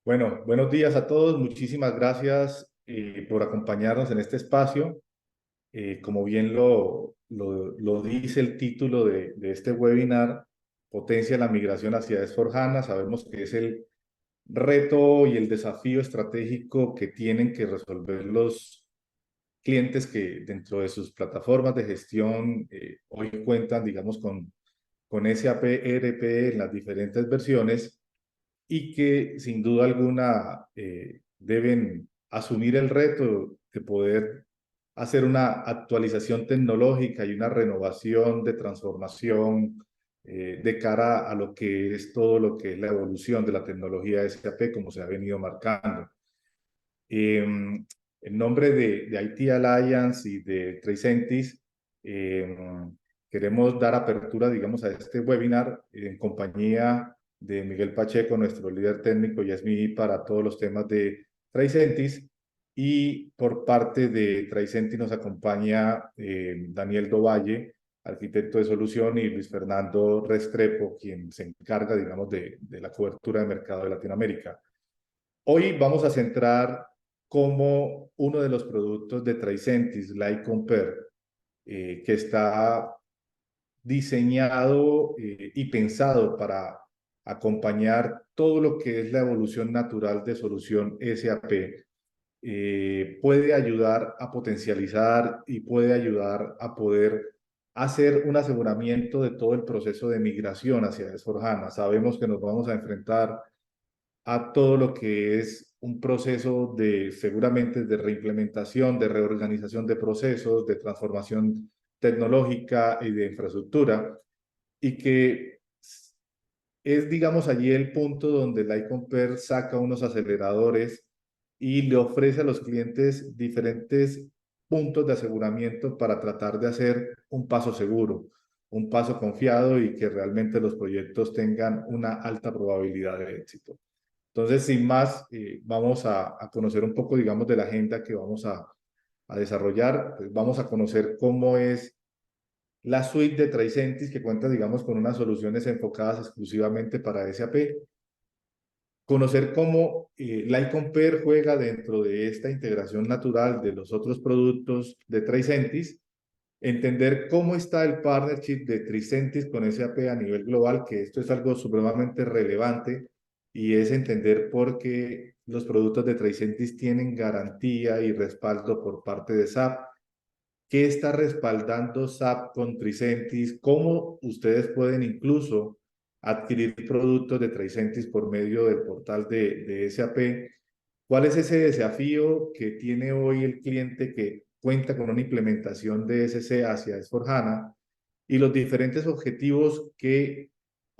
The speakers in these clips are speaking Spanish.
Bueno, buenos días a todos. Muchísimas gracias por acompañarnos en este espacio. Como bien lo dice el título de este webinar, Potencia la migración hacia S/4HANA. Sabemos que es el reto y el desafío estratégico que tienen que resolver los clientes que dentro de sus plataformas de gestión hoy cuentan, digamos, con SAP ERP en las diferentes versiones y que sin duda alguna deben asumir el reto de poder hacer una actualización tecnológica y una renovación de transformación de cara a lo que es todo lo que es la evolución de la tecnología SAP, como se ha venido marcando. En nombre de IT Alliance y de Tricentis, eh, queremos dar apertura, digamos, a este webinar en compañía de Miguel Pacheco, nuestro líder técnico y SMI para todos los temas de Tricentis. Y por parte de Tricentis nos acompaña Daniel Dovalle, arquitecto de solución, y Luis Fernando Restrepo, quien se encarga, digamos, de la cobertura de mercado de Latinoamérica. Hoy vamos a centrar como uno de los productos de Tricentis, Light Compare, que está diseñado y pensado para acompañar todo lo que es la evolución natural de solución SAP. Puede ayudar a potencializar y puede ayudar a poder hacer un aseguramiento de todo el proceso de migración hacia S/4HANA. Sabemos que nos vamos a enfrentar a todo lo que es un proceso de seguramente de reimplementación, de reorganización de procesos, de transformación tecnológica y de infraestructura, y que es, digamos, allí el punto donde el iCompare saca unos aceleradores y le ofrece a los clientes diferentes puntos de aseguramiento para tratar de hacer un paso seguro, un paso confiado y que realmente los proyectos tengan una alta probabilidad de éxito. Entonces, sin más, vamos a conocer un poco, digamos, de la agenda que vamos a desarrollar. Pues vamos a conocer cómo es la suite de Tricentis, que cuenta, digamos, con unas soluciones enfocadas exclusivamente para SAP. Conocer cómo Light Compare juega dentro de esta integración natural de los otros productos de Tricentis. Entender cómo está el partnership de Tricentis con SAP a nivel global, que esto es algo supremamente relevante, y es entender por qué los productos de Tricentis tienen garantía y respaldo por parte de SAP, qué está respaldando SAP con Tricentis, cómo ustedes pueden incluso adquirir productos de Tricentis por medio del portal de SAP. ¿Cuál es ese desafío que tiene hoy el cliente que cuenta con una implementación de SC hacia S/4HANA y los diferentes objetivos que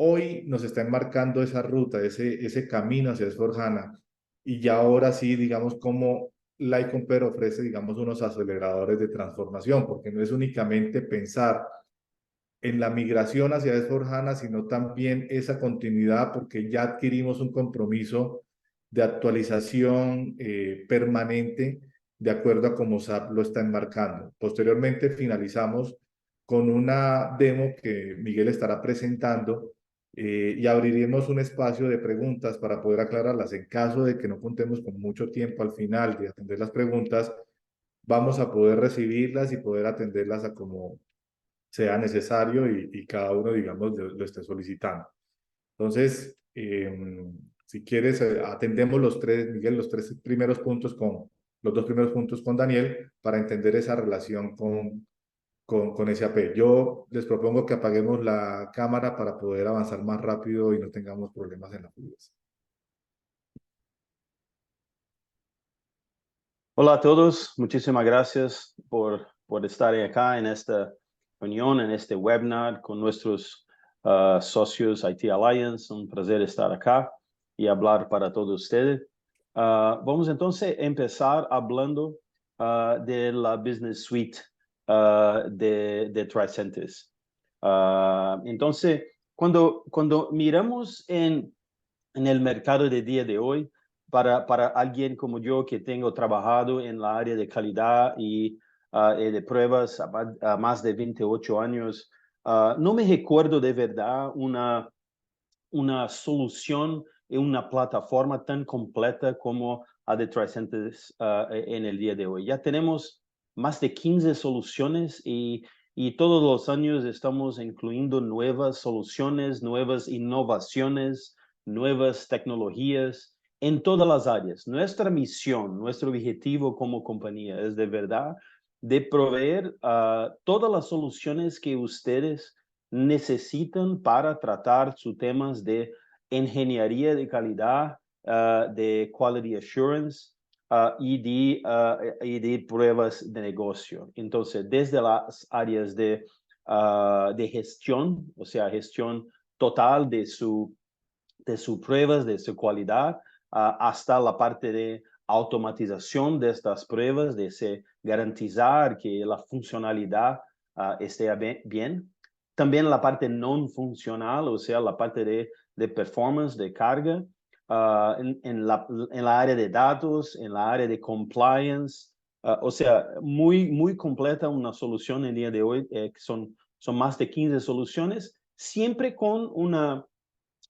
hoy nos están marcando esa ruta, ese camino hacia S/4HANA? Y ya ahora sí, digamos, cómo Light Compare ofrece, digamos, unos aceleradores de transformación, porque no es únicamente pensar en la migración hacia S/4HANA, sino también esa continuidad, porque ya adquirimos un compromiso de actualización permanente de acuerdo a cómo SAP lo está enmarcando. Posteriormente finalizamos con una demo que Miguel estará presentando y abriremos un espacio de preguntas para poder aclararlas. En caso de que no contemos con mucho tiempo al final de atender las preguntas, vamos a poder recibirlas y poder atenderlas a como sea necesario y cada uno, digamos, lo esté solicitando. Entonces, si quieres, atendemos los tres, Miguel, los tres primeros puntos con, los dos primeros puntos con Daniel para entender esa relación con SAP. Yo les propongo que apaguemos la cámara para poder avanzar más rápido y no tengamos problemas en la fluidez. Hola a todos, muchísimas gracias por estar acá en esta reunión, en este webinar con nuestros socios IT Alliance. Un placer estar acá y hablar para todos ustedes. Vamos entonces a empezar hablando de la Business Suite de Tricentis. Entonces, cuando miramos en el mercado de día de hoy, para alguien como yo que tengo trabajado en la área de calidad y de pruebas a más de 28 años, no me recuerdo de verdad una solución una plataforma tan completa como la de Tricentis en el día de hoy. Ya tenemos más de 15 soluciones y todos los años estamos incluyendo nuevas soluciones, nuevas innovaciones, nuevas tecnologías en todas las áreas. Nuestra misión, nuestro objetivo como compañía es de verdad de proveer todas las soluciones que ustedes necesitan para tratar sus temas de ingeniería de calidad, de quality assurance y de pruebas de negocio. Entonces, desde las áreas de gestión, o sea, gestión total de sus pruebas, de su calidad, hasta la parte de automatización de estas pruebas, de garantizar que la funcionalidad esté bien. También la parte no funcional, o sea, la parte de performance, de carga, en la área de datos, en la área de compliance. O sea, muy completa una solución el día de hoy. Son más de 15 soluciones, siempre con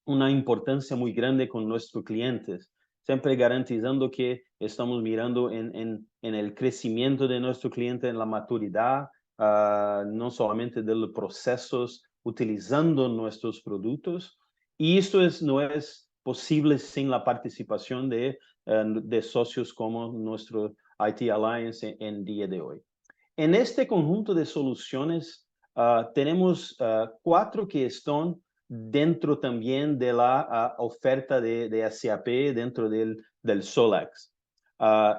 una importancia muy grande con nuestros clientes, siempre garantizando que estamos mirando en el crecimiento de nuestro cliente, en la maturidad, no solamente de los procesos utilizando nuestros productos. Y esto no es posible sin la participación de socios como nuestro IT Alliance en día de hoy. En este conjunto de soluciones, tenemos 4 que están dentro también de la oferta de SAP dentro del SolEx.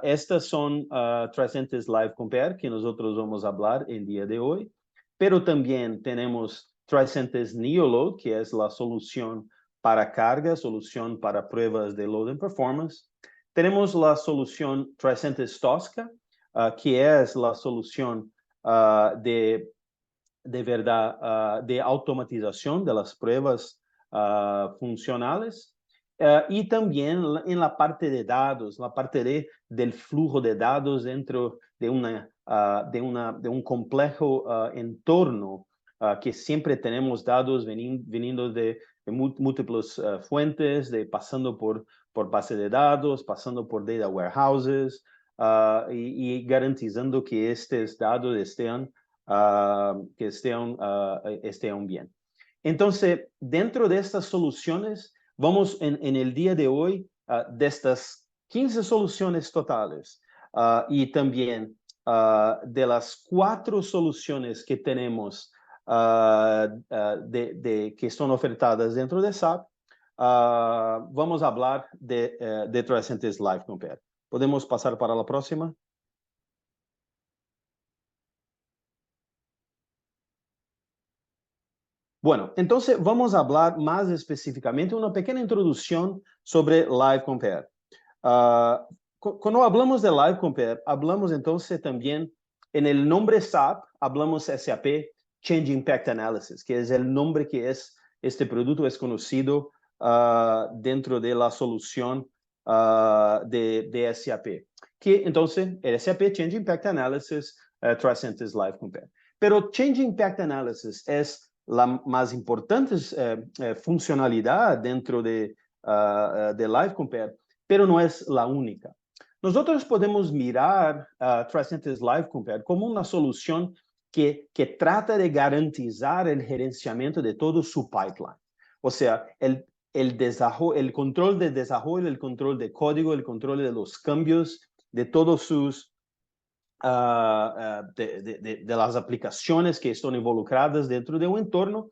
Estas son Tricentis Live Compare, que nosotros vamos a hablar el día de hoy, pero también tenemos Tricentis Neoload, que es la solución para carga, solución para pruebas de load and performance. Tenemos la solución Tricentis Tosca, que es la solución de verdad de automatización de las pruebas funcionales, y también en la parte de datos, la parte del flujo de datos dentro de un complejo entorno que siempre tenemos datos viniendo de múltiples fuentes, pasando por base de datos, pasando por data warehouses, y garantizando que estos datos estén estén bien. Entonces, dentro de estas soluciones, vamos en el día de hoy, de estas 15 soluciones totales, y también de las 4 soluciones que tenemos que son ofertadas dentro de SAP, vamos a hablar de Tricentis Live Compare. ¿Podemos pasar para la próxima? Bueno, entonces vamos a hablar más específicamente, una pequeña introducción sobre Live Compare. Cuando hablamos de Live Compare, hablamos entonces también, en el nombre SAP, hablamos SAP Change Impact Analysis, que es el nombre que este producto es conocido dentro de la solución de SAP. Que entonces, el SAP Change Impact Analysis, Tricentis Live Compare. Pero Change Impact Analysis es la más importante funcionalidad dentro de Live Compare, pero no es la única. Nosotros podemos mirar Tricentis Live Compare como una solución que trata de garantizar el gerenciamiento de todo su pipeline. O sea, el control de desarrollo, el control de código, el control de los cambios, de todos sus de las aplicaciones que están involucradas dentro de un entorno,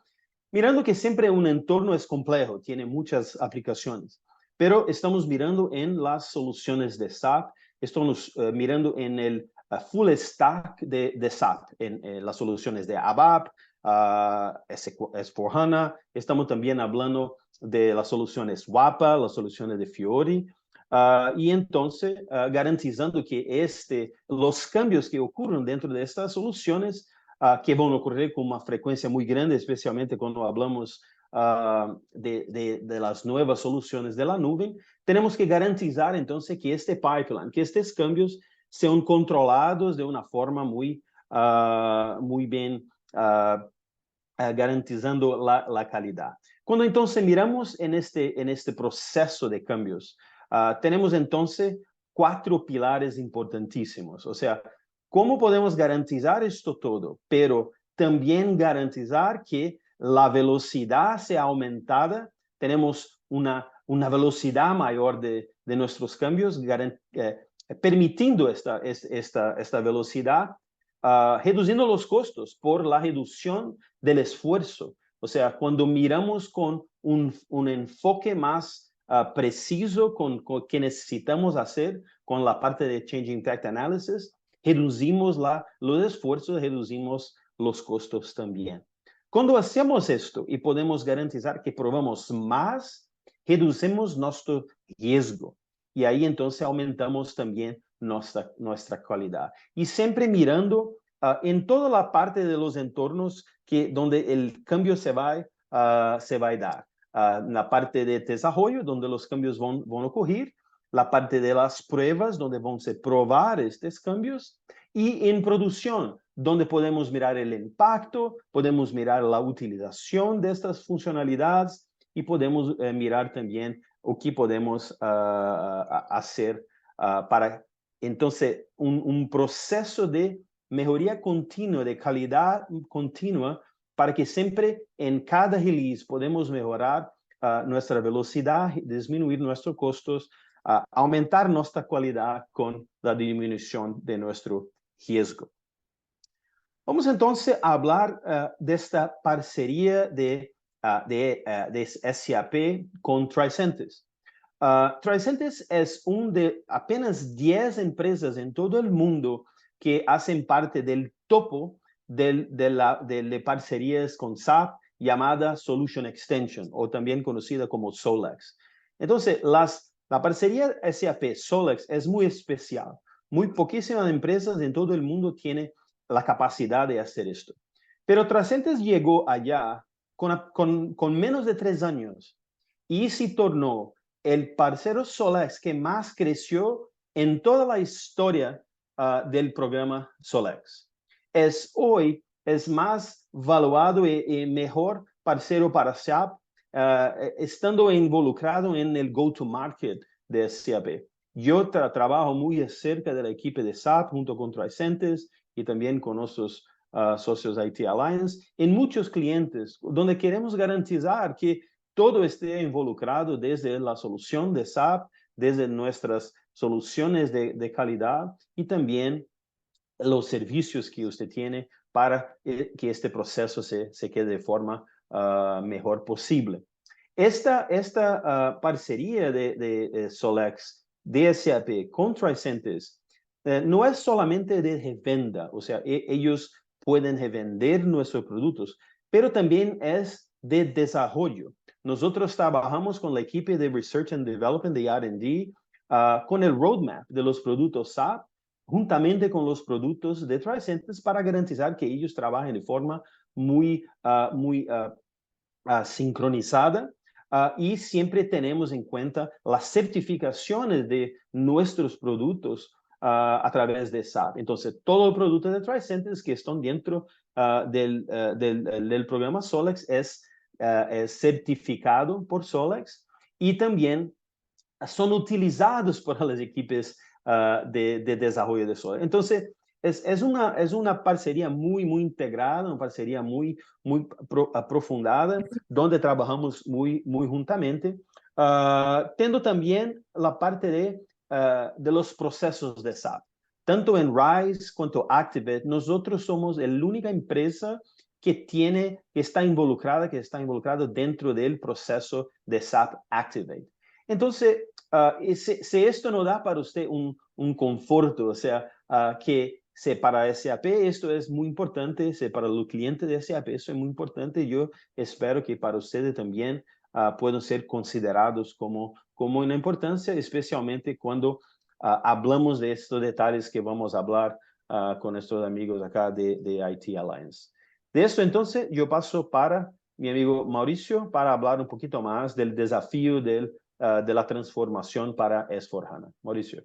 mirando que siempre un entorno es complejo, tiene muchas aplicaciones, pero estamos mirando en las soluciones de SAP, estamos mirando en el full stack de SAP, en las soluciones de ABAP, S4HANA, estamos también hablando de las soluciones WAPA, las soluciones de Fiori, y entonces garantizando que los cambios que ocurren dentro de estas soluciones, que van a ocurrir con una frecuencia muy grande, especialmente cuando hablamos de las nuevas soluciones de la nube, tenemos que garantizar entonces que este pipeline, que estos cambios sean controlados de una forma muy bien, garantizando la calidad. Cuando entonces miramos en este proceso de cambios, tenemos entonces 4 pilares importantísimos. O sea, ¿cómo podemos garantizar esto todo? Pero también garantizar que la velocidad sea aumentada. Tenemos una velocidad mayor de nuestros cambios, permitiendo esta velocidad, reduciendo los costos por la reducción del esfuerzo. O sea, cuando miramos con un enfoque más preciso con que necesitamos hacer con la parte de Change Impact Analysis, reducimos los esfuerzos, reducimos los costos también. Cuando hacemos esto y podemos garantizar que probamos más, reducimos nuestro riesgo. Y ahí entonces aumentamos también nuestra calidad. Y siempre mirando en toda la parte de los entornos donde el cambio se va a dar. La parte de desarrollo, donde los cambios van a ocurrir, la parte de las pruebas, donde vamos a probar estos cambios, y en producción, donde podemos mirar el impacto, podemos mirar la utilización de estas funcionalidades y podemos mirar también o que podemos hacer para, entonces, un proceso de mejoría continua, de calidad continua, para que siempre en cada release podemos mejorar nuestra velocidad, disminuir nuestros costos, aumentar nuestra calidad con la disminución de nuestro riesgo. Vamos entonces a hablar de esta parcería de SAP con Tricentis. Tricentis es de apenas 10 empresas en todo el mundo que hacen parte del topo de parcerías con SAP llamada Solution Extension, o también conocida como Solex. Entonces, la parcería SAP Solex es muy especial. Muy poquísimas empresas en todo el mundo tienen la capacidad de hacer esto. Pero Tricentis llegó allá con menos de 3 años y se tornó el parcero Solex que más creció en toda la historia del programa Solex. Hoy es más valuado y mejor parcero para SAP, estando involucrado en el go-to-market de SAP. Yo trabajo muy cerca del equipo de SAP junto con Tricentis y también con nuestros socios IT Alliance en muchos clientes, donde queremos garantizar que todo esté involucrado desde la solución de SAP, desde nuestras soluciones de calidad y también los servicios que usted tiene para que este proceso se quede de forma mejor posible. Esta parcería de Solex, de SAP con Tricentis, no es solamente de revenda, o sea, ellos pueden revender nuestros productos, pero también es de desarrollo. Nosotros trabajamos con la equipo de Research and Development de R&D con el roadmap de los productos SAP, juntamente con los productos de Tricentis, para garantizar que ellos trabajen de forma muy sincronizada, y siempre tenemos en cuenta las certificaciones de nuestros productos a través de SAP. Entonces, todo el producto de Tricentis que están dentro del programa Solex es certificado por Solex y también son utilizados por las equipos de desarrollo de Solex. Entonces, es una parcería muy integrada, una parcería muy aprofundada, donde trabajamos muy juntamente, teniendo también la parte de los procesos de SAP. Tanto en RISE cuanto Activate, nosotros somos la única empresa que está involucrada dentro del proceso de SAP Activate. Entonces, si esto no da para usted un conforto, o sea, que para SAP esto es muy importante, para los clientes de SAP eso es muy importante, yo espero que para ustedes también puedan ser considerados como una importancia, especialmente cuando hablamos de estos detalles que vamos a hablar con nuestros amigos acá de IT Alliance. De esto entonces yo paso para mi amigo Mauricio para hablar un poquito más del desafío de la transformación para S4HANA. Mauricio.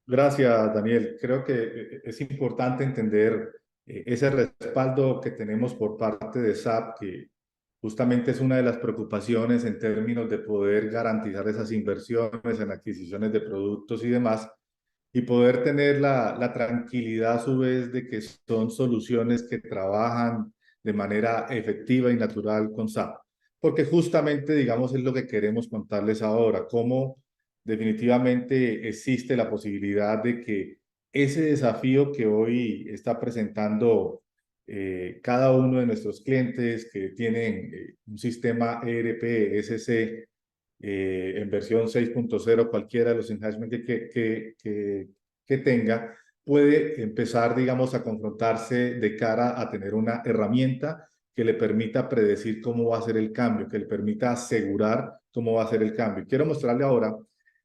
Gracias, Daniel. Creo que es importante entender ese respaldo que tenemos por parte de SAP, que Justamente es una de las preocupaciones en términos de poder garantizar esas inversiones en adquisiciones de productos y demás, y poder tener la tranquilidad a su vez de que son soluciones que trabajan de manera efectiva y natural con SAP. Porque justamente, digamos, es lo que queremos contarles ahora, cómo definitivamente existe la posibilidad de que ese desafío que hoy está presentando cada uno de nuestros clientes que tienen un sistema ERP, SC, en versión 6.0, cualquiera de los enhancements que tenga, puede empezar, digamos, a confrontarse de cara a tener una herramienta que le permita predecir cómo va a ser el cambio, que le permita asegurar cómo va a ser el cambio. Quiero mostrarle ahora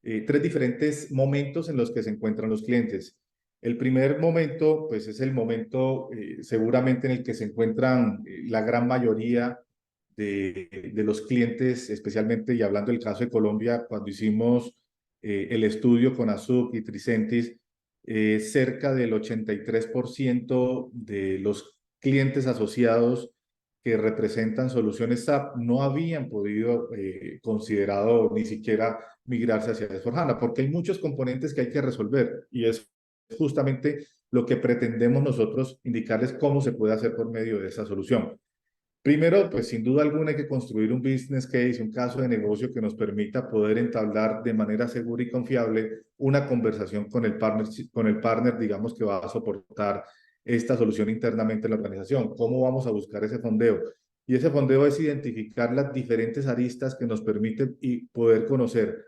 tres diferentes momentos en los que se encuentran los clientes. El primer momento, pues es el momento seguramente en el que se encuentran la gran mayoría de los clientes, especialmente, y hablando del caso de Colombia, cuando hicimos el estudio con Azuc y Tricentis, cerca del 83% de los clientes asociados que representan soluciones SAP no habían podido considerado ni siquiera migrarse hacia S/4HANA, porque hay muchos componentes que hay que resolver y es justamente lo que pretendemos nosotros indicarles cómo se puede hacer por medio de esa solución. Primero, pues sin duda alguna hay que construir un business case, un caso de negocio que nos permita poder entablar de manera segura y confiable una conversación con el partner, digamos, que va a soportar esta solución internamente en la organización. ¿Cómo vamos a buscar ese fondeo? Y ese fondeo es identificar las diferentes aristas que nos permiten y poder conocer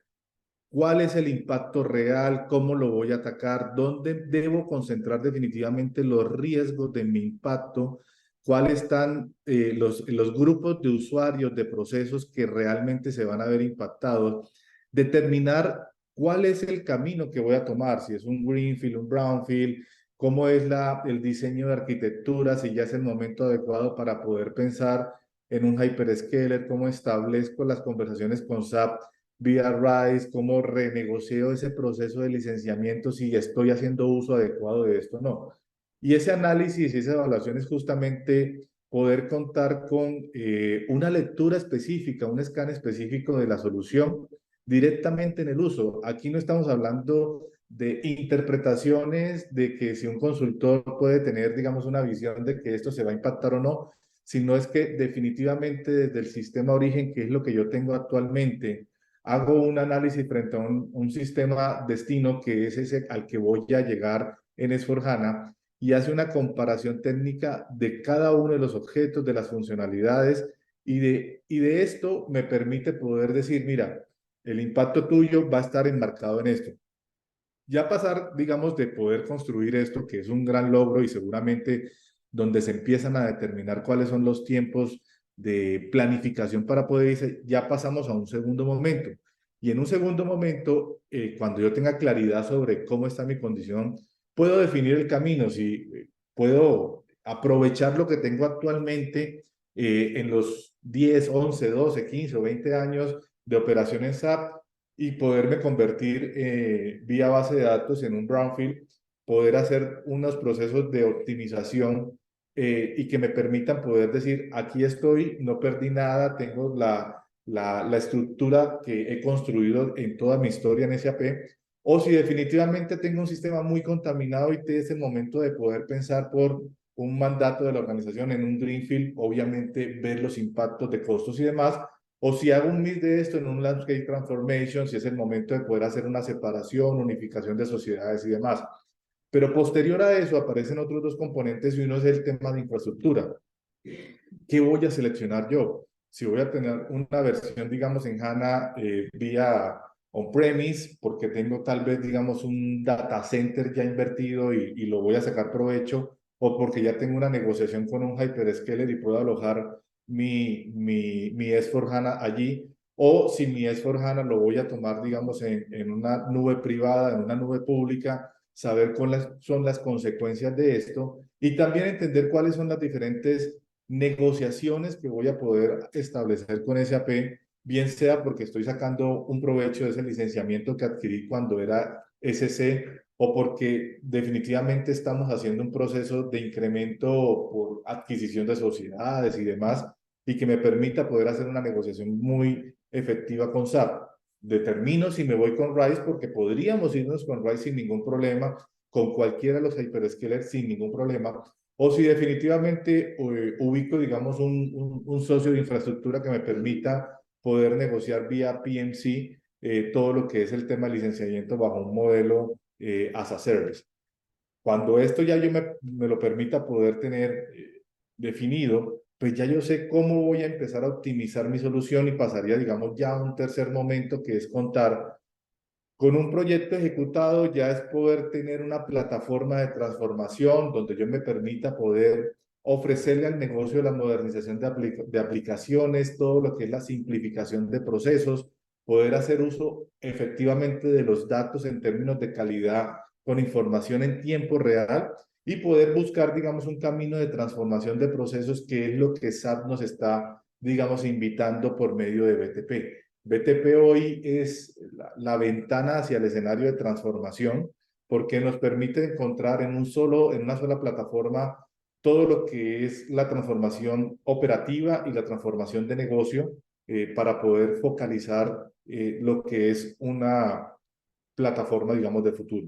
cuál es el impacto real, cómo lo voy a atacar, dónde debo concentrar definitivamente los riesgos de mi impacto, cuáles están los grupos de usuarios, de procesos que realmente se van a ver impactados, determinar cuál es el camino que voy a tomar, si es un greenfield, un brownfield, cómo es el diseño de arquitectura, si ya es el momento adecuado para poder pensar en un hyperscaler, cómo establezco las conversaciones con SAP vía RISE, cómo renegocio ese proceso de licenciamiento, si estoy haciendo uso adecuado de esto o no. Y ese análisis y esa evaluación es justamente poder contar con una lectura específica, un scan específico de la solución directamente en el uso. Aquí no estamos hablando de interpretaciones de que si un consultor puede tener, digamos, una visión de que esto se va a impactar o no, sino es que definitivamente desde el sistema origen, que es lo que yo tengo actualmente, hago un análisis frente a un sistema destino que es ese al que voy a llegar en S/4HANA y hace una comparación técnica de cada uno de los objetos, de las funcionalidades y de esto me permite poder decir, mira, el impacto tuyo va a estar enmarcado en esto. Ya pasar, digamos, de poder construir esto, que es un gran logro y seguramente donde se empiezan a determinar cuáles son los tiempos de planificación para poder irse, ya pasamos a un segundo momento. Y en un segundo momento, cuando yo tenga claridad sobre cómo está mi condición, puedo definir el camino, si puedo aprovechar lo que tengo actualmente en los 10, 11, 12, 15 o 20 años de operación en SAP y poderme convertir vía base de datos en un brownfield, poder hacer unos procesos de optimización y que me permitan poder decir, aquí estoy, no perdí nada, tengo la estructura que he construido en toda mi historia en SAP, o si definitivamente tengo un sistema muy contaminado y es el momento de poder pensar por un mandato de la organización en un greenfield, obviamente ver los impactos de costos y demás, o si hago un mix de esto en un landscape transformation, si es el momento de poder hacer una separación, unificación de sociedades y demás. Pero posterior a eso aparecen otros dos componentes y uno es el tema de infraestructura. ¿Qué voy a seleccionar yo? Si voy a tener una versión, digamos, en HANA vía on-premise, porque tengo tal vez, digamos, un data center ya invertido y lo voy a sacar provecho, o porque ya tengo una negociación con un hyperscaler y puedo alojar mi S/4HANA allí, o si mi S/4HANA lo voy a tomar, digamos, en una nube privada, en una nube pública, saber cuáles son las consecuencias de esto y también entender cuáles son las diferentes negociaciones que voy a poder establecer con SAP, bien sea porque estoy sacando un provecho de ese licenciamiento que adquirí cuando era SC o porque definitivamente estamos haciendo un proceso de incremento por adquisición de sociedades y demás y que me permita poder hacer una negociación muy efectiva con SAP. Determino si me voy con RISE porque podríamos irnos con RISE sin ningún problema, con cualquiera de los hyperscalers sin ningún problema, o si definitivamente ubico, digamos, un socio de infraestructura que me permita poder negociar vía PMC todo lo que es el tema de licenciamiento bajo un modelo as a service. Cuando esto ya yo me lo permita poder tener definido, pues ya yo sé cómo voy a empezar a optimizar mi solución y pasaría, digamos, ya a un tercer momento que es contar con un proyecto ejecutado, ya es poder tener una plataforma de transformación donde yo me permita poder ofrecerle al negocio la modernización de aplicaciones, todo lo que es la simplificación de procesos, poder hacer uso efectivamente de los datos en términos de calidad con información en tiempo real y poder buscar, digamos, un camino de transformación de procesos que es lo que SAP nos está, digamos, invitando por medio de BTP. BTP hoy es la ventana hacia el escenario de transformación porque nos permite encontrar en una sola plataforma todo lo que es la transformación operativa y la transformación de negocio para poder focalizar lo que es una plataforma, digamos, de futuro.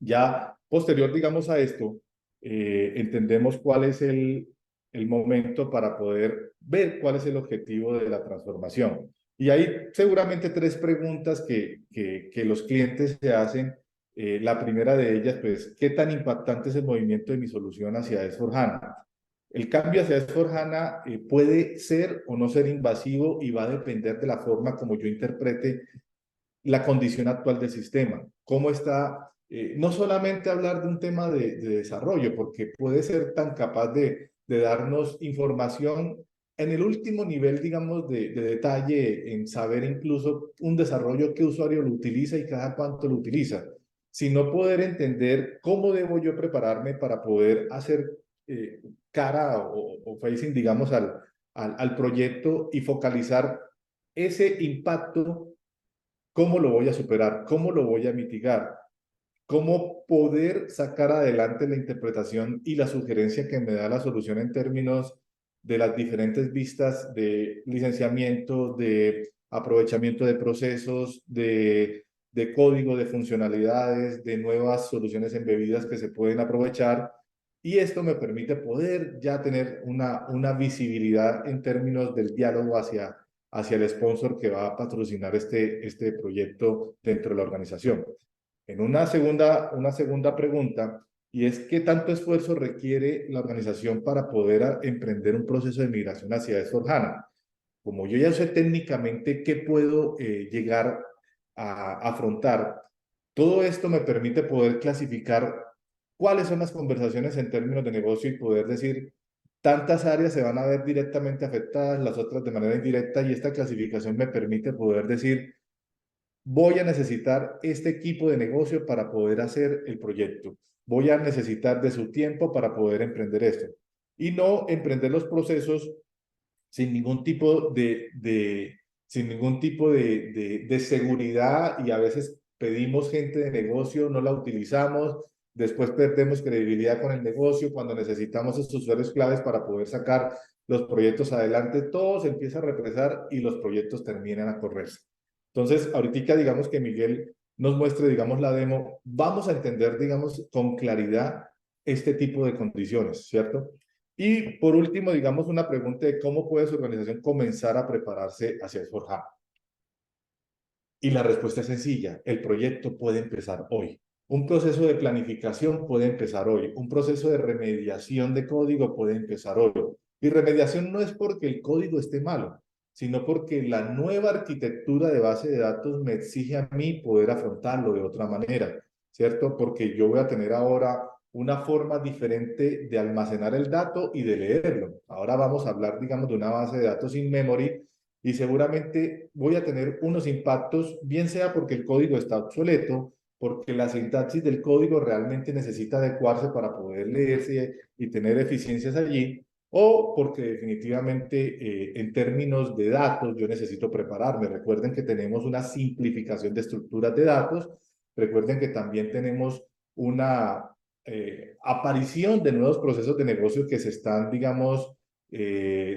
Ya posterior, digamos, a esto, entendemos cuál es el momento para poder ver cuál es el objetivo de la transformación. Y hay seguramente tres preguntas que los clientes se hacen. La primera de ellas, pues, ¿qué tan impactante es el movimiento de mi solución hacia S/4HANA? El cambio hacia S/4HANA puede ser o no ser invasivo y va a depender de la forma como yo interprete la condición actual del sistema. ¿Cómo está? No solamente hablar de un tema de desarrollo, porque puede ser tan capaz de darnos información en el último nivel, digamos, de detalle, en saber incluso un desarrollo, qué usuario lo utiliza y cada cuánto lo utiliza, sino poder entender cómo debo yo prepararme para poder hacer cara o facing, digamos, al proyecto y focalizar ese impacto. ¿Cómo lo voy a superar? ¿Cómo lo voy a mitigar? ¿Cómo poder sacar adelante la interpretación y la sugerencia que me da la solución en términos de las diferentes vistas de licenciamiento, de aprovechamiento de procesos, de código, de funcionalidades, de nuevas soluciones embebidas que se pueden aprovechar? Y esto me permite poder ya tener una visibilidad en términos del diálogo hacia el sponsor que va a patrocinar este proyecto dentro de la organización. En una segunda pregunta, y es ¿qué tanto esfuerzo requiere la organización para poder emprender un proceso de migración hacia S/4HANA? Como yo ya sé técnicamente qué puedo llegar a afrontar, todo esto me permite poder clasificar cuáles son las conversaciones en términos de negocio y poder decir, tantas áreas se van a ver directamente afectadas, las otras de manera indirecta, y esta clasificación me permite poder decir, voy a necesitar este equipo de negocio para poder hacer el proyecto. Voy a necesitar de su tiempo para poder emprender esto. Y no emprender los procesos sin ningún tipo sin ningún tipo de seguridad y a veces pedimos gente de negocio, no la utilizamos, después perdemos credibilidad con el negocio cuando necesitamos esos usuarios claves para poder sacar los proyectos adelante, todo se empieza a represar y los proyectos terminan a correrse. Entonces, ahorita digamos que Miguel nos muestre, digamos, la demo, vamos a entender, digamos, con claridad este tipo de condiciones, ¿cierto? Y por último, digamos, una pregunta de cómo puede su organización comenzar a prepararse hacia S/4HANA. Y la respuesta es sencilla, el proyecto puede empezar hoy. Un proceso de planificación puede empezar hoy. Un proceso de remediación de código puede empezar hoy. Y remediación no es porque el código esté malo, sino porque la nueva arquitectura de base de datos me exige a mí poder afrontarlo de otra manera, ¿cierto? Porque yo voy a tener ahora una forma diferente de almacenar el dato y de leerlo. Ahora vamos a hablar, digamos, de una base de datos in memory y seguramente voy a tener unos impactos, bien sea porque el código está obsoleto, porque la sintaxis del código realmente necesita adecuarse para poder leerse y tener eficiencias allí, o porque definitivamente en términos de datos yo necesito prepararme. Recuerden que tenemos una simplificación de estructuras de datos, recuerden que también tenemos una aparición de nuevos procesos de negocio que se están, digamos,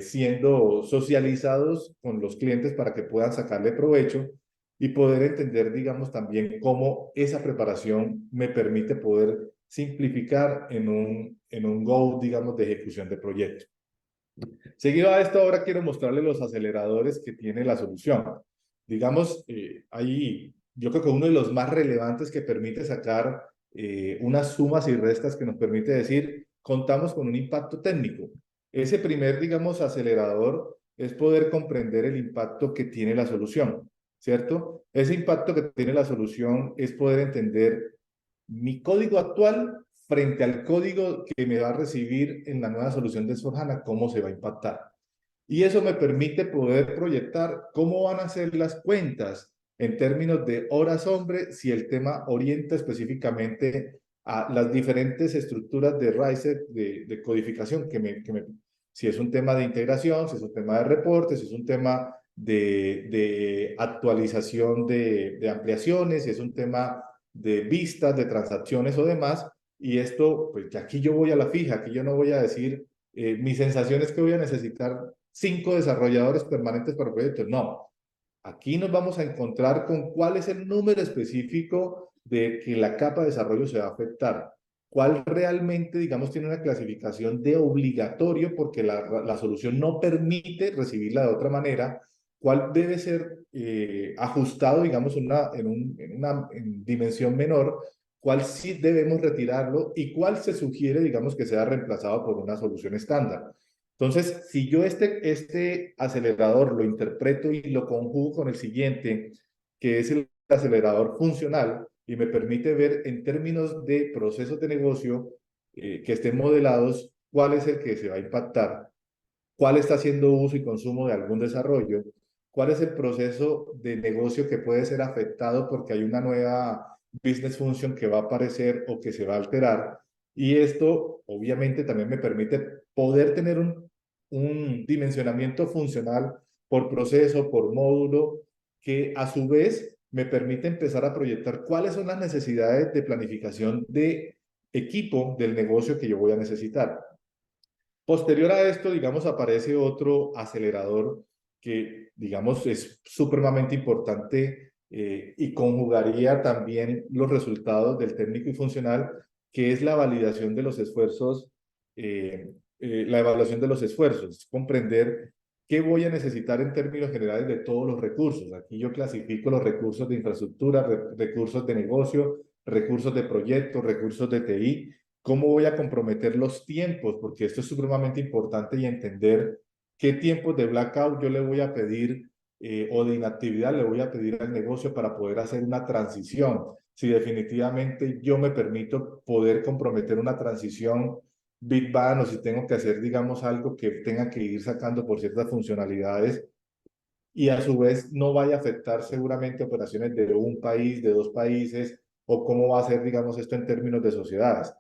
siendo socializados con los clientes para que puedan sacarle provecho y poder entender, digamos, también cómo esa preparación me permite poder simplificar en un go, digamos, de ejecución de proyecto. Seguido a esto, ahora quiero mostrarles los aceleradores que tiene la solución. Digamos, ahí yo creo que uno de los más relevantes que permite sacar unas sumas y restas que nos permite decir, contamos con un impacto técnico. Ese primer, digamos, acelerador es poder comprender el impacto que tiene la solución, ¿cierto? Ese impacto que tiene la solución es poder entender mi código actual frente al código que me va a recibir en la nueva solución de S/4HANA, cómo se va a impactar. Y eso me permite poder proyectar cómo van a ser las cuentas en términos de horas hombre si el tema orienta específicamente a las diferentes estructuras de RISE de codificación si es un tema de integración, si es un tema de reportes, si es un tema de actualización de ampliaciones, si es un tema de vistas, de transacciones o demás. Y esto, pues que aquí yo voy a la fija, aquí yo no voy a decir, mi sensación es que voy a necesitar 5 desarrolladores permanentes para proyectos. No, aquí nos vamos a encontrar con cuál es el número específico de que la capa de desarrollo se va a afectar. Cuál realmente, digamos, tiene una clasificación de obligatorio porque la solución no permite recibirla de otra manera. Cuál debe ser ajustado, digamos, en dimensión menor. Cuál sí debemos retirarlo y cuál se sugiere, digamos, que sea reemplazado por una solución estándar. Entonces, si yo este acelerador lo interpreto y lo conjugo con el siguiente, que es el acelerador funcional, y me permite ver en términos de procesos de negocio que estén modelados, cuál es el que se va a impactar, cuál está haciendo uso y consumo de algún desarrollo, cuál es el proceso de negocio que puede ser afectado porque hay una nueva business function que va a aparecer o que se va a alterar. Y esto obviamente también me permite poder tener un dimensionamiento funcional por proceso, por módulo, que a su vez me permite empezar a proyectar cuáles son las necesidades de planificación de equipo del negocio que yo voy a necesitar. Posterior a esto, digamos, aparece otro acelerador que, digamos, es supremamente importante y conjugaría también los resultados del técnico y funcional, que es la validación de los esfuerzos, la evaluación de los esfuerzos, comprender qué voy a necesitar en términos generales de todos los recursos. Aquí yo clasifico los recursos de infraestructura, recursos de negocio, recursos de proyecto, recursos de TI. ¿Cómo voy a comprometer los tiempos? Porque esto es supremamente importante y entender qué tiempos de blackout yo le voy a pedir o de inactividad le voy a pedir al negocio para poder hacer una transición. Si definitivamente yo me permito poder comprometer una transición Big Bang o si tengo que hacer, digamos, algo que tenga que ir sacando por ciertas funcionalidades y a su vez no vaya a afectar seguramente operaciones de un país, de dos países o cómo va a ser, digamos, esto en términos de sociedades.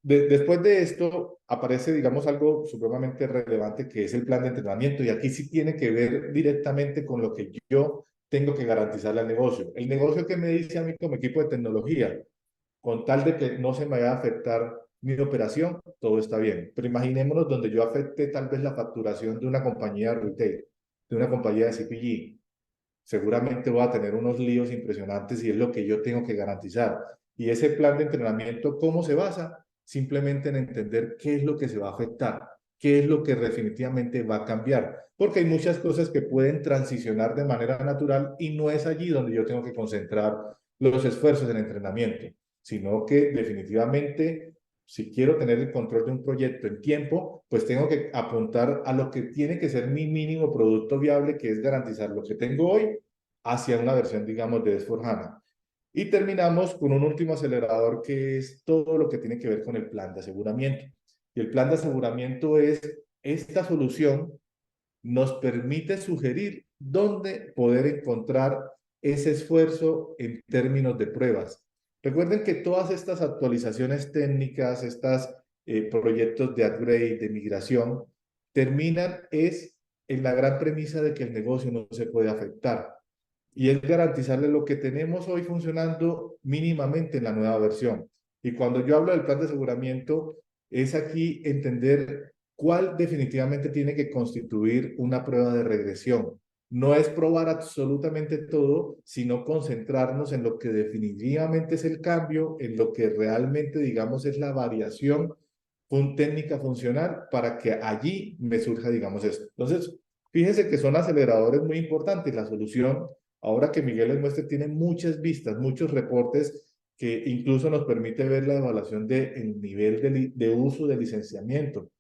Después de esto aparece, digamos, algo supremamente relevante que es el plan de entrenamiento y aquí sí tiene que ver directamente con lo que yo tengo que garantizarle al negocio. El negocio que me dice a mí como equipo de tecnología, con tal de que no se me vaya a afectar mi operación, todo está bien. Pero imaginémonos donde yo afecte tal vez la facturación de una compañía de retail, de una compañía de CPG. Seguramente voy a tener unos líos impresionantes y es lo que yo tengo que garantizar. Y ese plan de entrenamiento, ¿cómo se basa? Simplemente en entender qué es lo que se va a afectar, qué es lo que definitivamente va a cambiar, porque hay muchas cosas que pueden transicionar de manera natural y no es allí donde yo tengo que concentrar los esfuerzos en entrenamiento, sino que definitivamente si quiero tener el control de un proyecto en tiempo, pues tengo que apuntar a lo que tiene que ser mi mínimo producto viable, que es garantizar lo que tengo hoy hacia una versión, digamos, de S/4HANA. Y terminamos con un último acelerador que es todo lo que tiene que ver con el plan de aseguramiento. Y el plan de aseguramiento es esta solución nos permite sugerir dónde poder encontrar ese esfuerzo en términos de pruebas. Recuerden que todas estas actualizaciones técnicas, estos proyectos de upgrade, de migración, terminan en la gran premisa de que el negocio no se puede afectar. Y es garantizarle lo que tenemos hoy funcionando mínimamente en la nueva versión. Y cuando yo hablo del plan de aseguramiento, es aquí entender ¿cuál definitivamente tiene que constituir una prueba de regresión? No es probar absolutamente todo, sino concentrarnos en lo que definitivamente es el cambio, en lo que realmente, digamos, es la variación con técnica funcional para que allí me surja, digamos, esto. Entonces, fíjense que son aceleradores muy importantes. La solución, ahora que Miguel les muestre, tiene muchas vistas, muchos reportes que incluso nos permite ver la evaluación del nivel de uso de licenciamiento,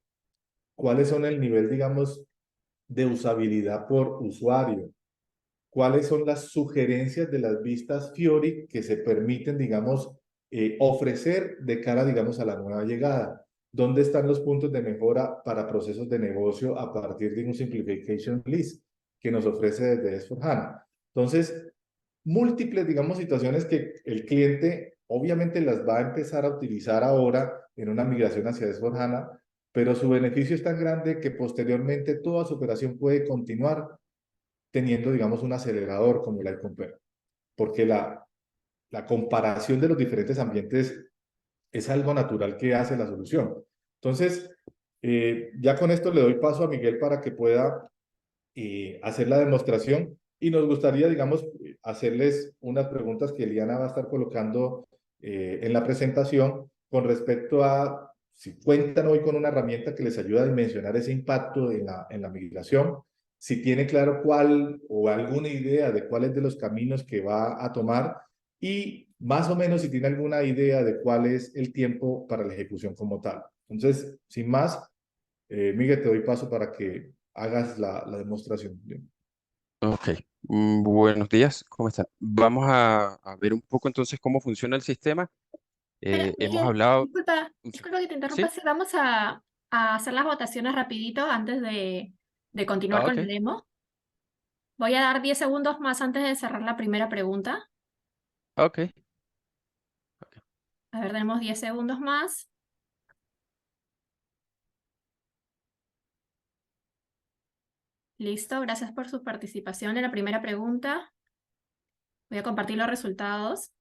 cuáles son el nivel, digamos, de usabilidad por usuario, cuáles son las sugerencias de las vistas Fiori que se permiten, digamos, ofrecer de cara, digamos, a la nueva llegada. ¿Dónde están los puntos de mejora para procesos de negocio a partir de un Simplification List que nos ofrece desde S4HANA? Entonces, múltiples, digamos, situaciones que el cliente obviamente las va a empezar a utilizar ahora en una migración hacia S4HANA, pero su beneficio es tan grande que posteriormente toda su operación puede continuar teniendo, digamos, un acelerador como el iCompare, porque la comparación de los diferentes ambientes es algo natural que hace la solución. Entonces, ya con esto le doy paso a Miguel para que pueda hacer la demostración y nos gustaría, digamos, hacerles unas preguntas que Eliana va a estar colocando en la presentación con respecto a si cuentan hoy con una herramienta que les ayuda a dimensionar ese impacto en la migración, si tiene claro cuál o alguna idea de cuáles de los caminos que va a tomar y más o menos si tiene alguna idea de cuál es el tiempo para la ejecución como tal. Entonces, sin más, Miguel, te doy paso para que hagas la demostración. Ok, buenos días, ¿cómo están? Vamos a ver un poco entonces cómo funciona el sistema. Espera, Hemos Miguel, hablado, disculpa, un seg- disculpa que te interrumpa. ¿sí? Sí, vamos a hacer las votaciones rapidito antes de continuar Ah, con ok, el demo. Voy a dar 10 segundos más antes de cerrar la primera pregunta. ok, ok. A ver, tenemos 10 segundos más. Listo, gracias por su participación en la primera pregunta. Voy a compartir los resultados.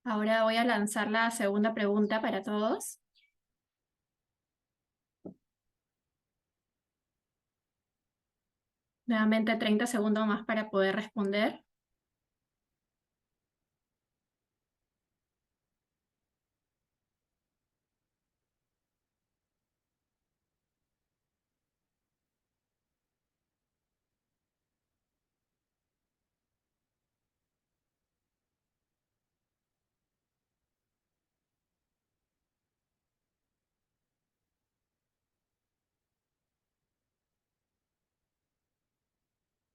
Ahora voy a lanzar la segunda pregunta para todos. Nuevamente 30 segundos más para poder responder.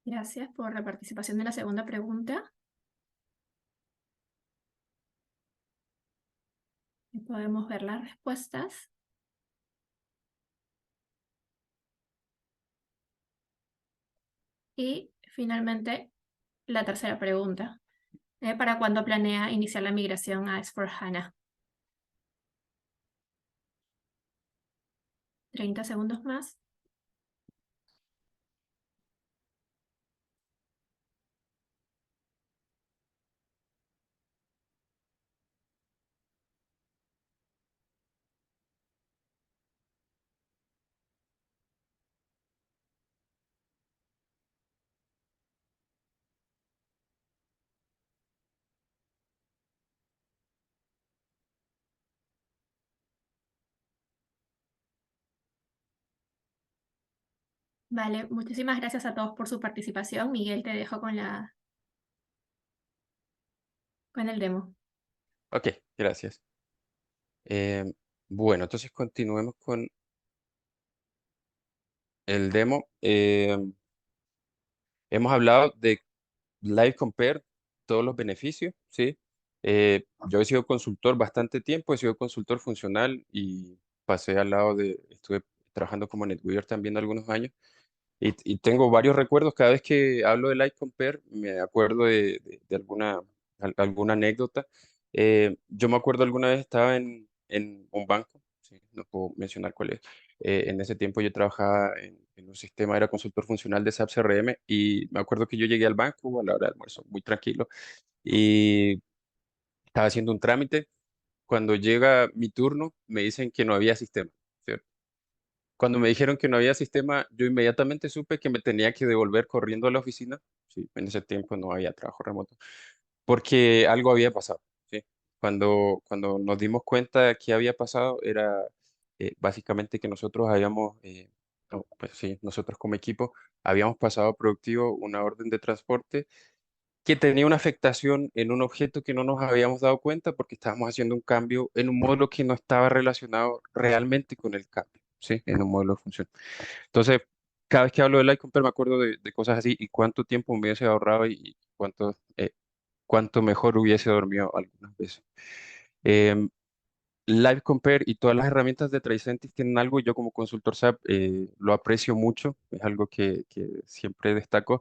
Gracias por la participación de la segunda pregunta. Y podemos ver las respuestas. Y finalmente, la tercera pregunta. ¿Para cuándo planea iniciar la migración a S4HANA? 30 segundos más. Vale, muchísimas gracias a todos por su participación. Miguel, te dejo con el demo. Ok, gracias. Em, bueno, entonces continuemos con el demo. Hemos hablado de Live Compare, todos los beneficios, ¿sí? Yo he sido consultor bastante tiempo, he sido consultor funcional y pasé al lado estuve trabajando como NetWeaver también algunos años y tengo varios recuerdos. Cada vez que hablo de Live Compare me acuerdo de alguna anécdota. Yo me acuerdo alguna vez estaba en un banco, ¿sí? No puedo mencionar cuál es. En ese tiempo yo trabajaba en un sistema, era consultor funcional de SAP CRM y me acuerdo que yo llegué al banco a la hora de almuerzo, muy tranquilo, y estaba haciendo un trámite. Cuando llega mi turno, me dicen que no había sistema, ¿cierto? Cuando me dijeron que no había sistema, yo inmediatamente supe que me tenía que devolver corriendo a la oficina. Sí, en ese tiempo no había trabajo remoto, porque algo había pasado, ¿sí? Cuando nos dimos cuenta de qué había pasado, era básicamente que nosotros habíamos, no, pues sí, nosotros como equipo habíamos pasado a productivo una orden de transporte que tenía una afectación en un objeto que no nos habíamos dado cuenta porque estábamos haciendo un cambio en un módulo que no estaba relacionado realmente con el cambio, ¿sí? En un módulo de función. Entonces, cada vez que hablo de Light Compare me acuerdo de cosas así y cuánto tiempo me hubiese ahorrado y cuánto mejor hubiese dormido algunas veces. Em, Live Compare y todas las herramientas de Tricentis tienen algo, y yo como consultor SAP lo aprecio mucho, es algo que siempre destaco,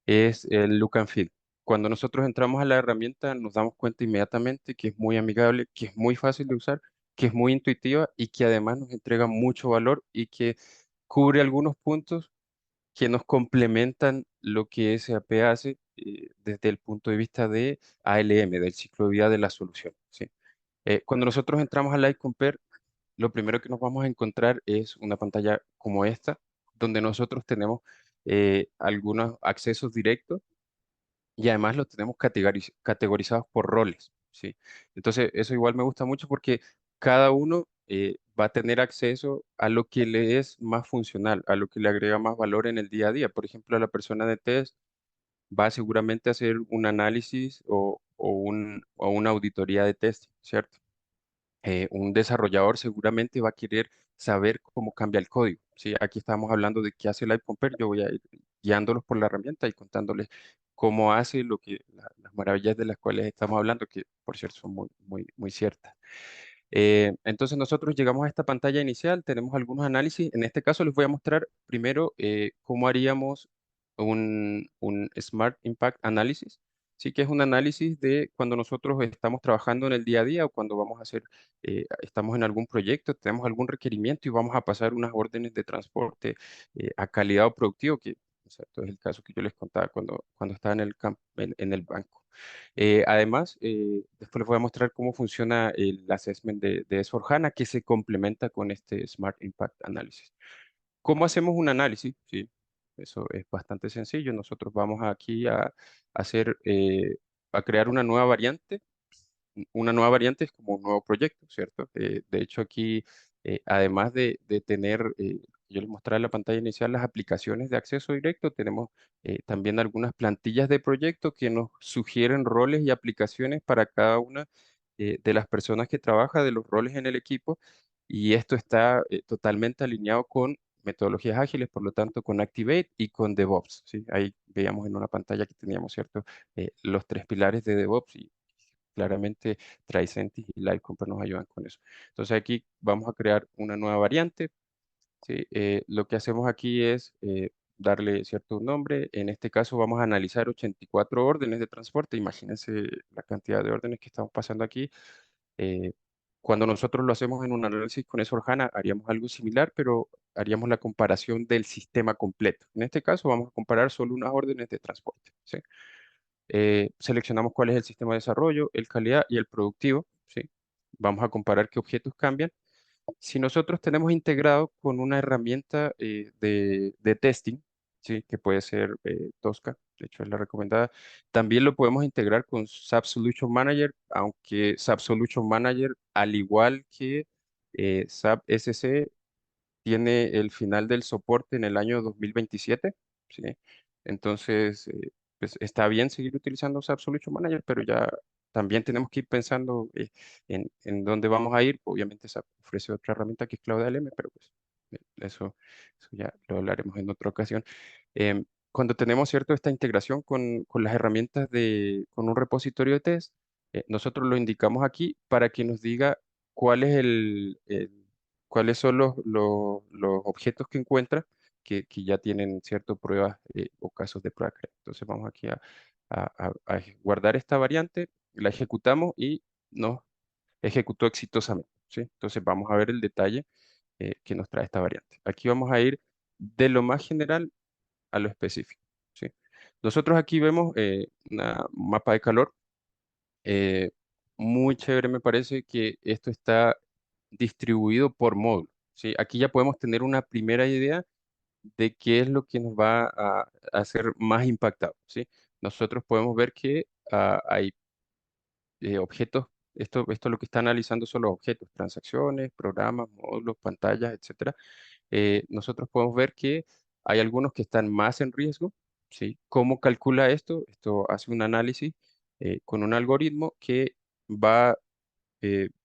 es el look and feel. Cuando nosotros entramos a la herramienta nos damos cuenta inmediatamente que es muy amigable, que es muy fácil de usar, que es muy intuitiva y que además nos entrega mucho valor y que cubre algunos puntos que nos complementan lo que SAP hace desde el punto de vista de ALM, del ciclo de vida de la solución, ¿sí? Cuando nosotros entramos a Live Compare, lo primero que nos vamos a encontrar es una pantalla como esta, donde nosotros tenemos algunos accesos directos y además los tenemos categorizados por roles, ¿sí? Entonces, eso igual me gusta mucho porque cada uno va a tener acceso a lo que le es más funcional, a lo que le agrega más valor en el día a día. Por ejemplo, a la persona de test va seguramente a hacer un análisis o una auditoría de test, ¿cierto? Un desarrollador seguramente va a querer saber cómo cambia el código, ¿sí? Aquí estamos hablando de qué hace Live Compare, yo voy a ir guiándolos por la herramienta y contándoles cómo hace las maravillas de las cuales estamos hablando, que por cierto son muy ciertas. Entonces nosotros llegamos a esta pantalla inicial, tenemos algunos análisis. En este caso les voy a mostrar primero cómo haríamos un Smart Impact Analysis. Sí, que es un análisis de cuando nosotros estamos trabajando en el día a día o cuando vamos a hacer, estamos en algún proyecto, tenemos algún requerimiento y vamos a pasar unas órdenes de transporte a calidad o productivo, que exacto, es el caso que yo les contaba cuando estaba en en el banco. Además, después les voy a mostrar cómo funciona el assessment de S/4HANA que se complementa con este Smart Impact Analysis. ¿Cómo hacemos un análisis? Sí, eso es bastante sencillo. Nosotros vamos aquí a hacer, a crear una nueva variante. Una nueva variante es como un nuevo proyecto, ¿cierto? De hecho, aquí, además de tener, yo les mostraba en la pantalla inicial las aplicaciones de acceso directo, tenemos también algunas plantillas de proyecto que nos sugieren roles y aplicaciones para cada una de las personas que trabaja, de los roles en el equipo, y esto está totalmente alineado con metodologías ágiles, por lo tanto, con Activate y con DevOps, ¿sí? Ahí veíamos en una pantalla que teníamos, ¿cierto? Los tres pilares de DevOps y claramente Tricentis y Livecompa nos ayudan con eso. Entonces aquí vamos a crear una nueva variante, ¿sí? Lo que hacemos aquí es darle cierto nombre. En este caso vamos a analizar 84 órdenes de transporte. Imagínense la cantidad de órdenes que estamos pasando aquí. Eh, Cuando nosotros lo hacemos en un análisis con S/4HANA, haríamos algo similar, pero haríamos la comparación del sistema completo. En este caso vamos a comparar solo unas órdenes de transporte, ¿sí? Seleccionamos cuál es el sistema de desarrollo, el calidad y el productivo, ¿sí? Vamos a comparar qué objetos cambian. Si nosotros tenemos integrado con una herramienta de testing, ¿sí? Que puede ser Tosca, de hecho es la recomendada, también lo podemos integrar con SAP Solution Manager, aunque SAP Solution Manager, al igual que SAP SC, tiene el final del soporte en el año 2027, ¿sí? Entonces, pues está bien seguir utilizando SAP Solution Manager, pero ya también tenemos que ir pensando en dónde vamos a ir. Obviamente SAP ofrece otra herramienta que es Cloud LM, pero pues eso ya lo hablaremos en otra ocasión. Cuando tenemos, ¿cierto?, esta integración con las herramientas con un repositorio de test, nosotros lo indicamos aquí para que nos diga cuál es cuáles son los objetos que encuentra que ya tienen ciertas pruebas o casos de prueba. Entonces vamos aquí a guardar esta variante, la ejecutamos y nos ejecutó exitosamente, ¿sí? Entonces vamos a ver el detalle que nos trae esta variante. Aquí vamos a ir de lo más general a lo específico, ¿sí? Nosotros aquí vemos un mapa de calor. eh, Muy chévere me parece que esto está distribuido por módulo, ¿sí? Aquí ya podemos tener una primera idea de qué es lo que nos va a ser más impactado, ¿sí? Nosotros podemos ver que hay objetos, esto lo que está analizando son los objetos, transacciones, programas, módulos, pantallas, etcétera. Nosotros podemos ver que hay algunos que están más en riesgo, ¿sí? ¿Cómo calcula esto? Esto hace un análisis con un algoritmo que va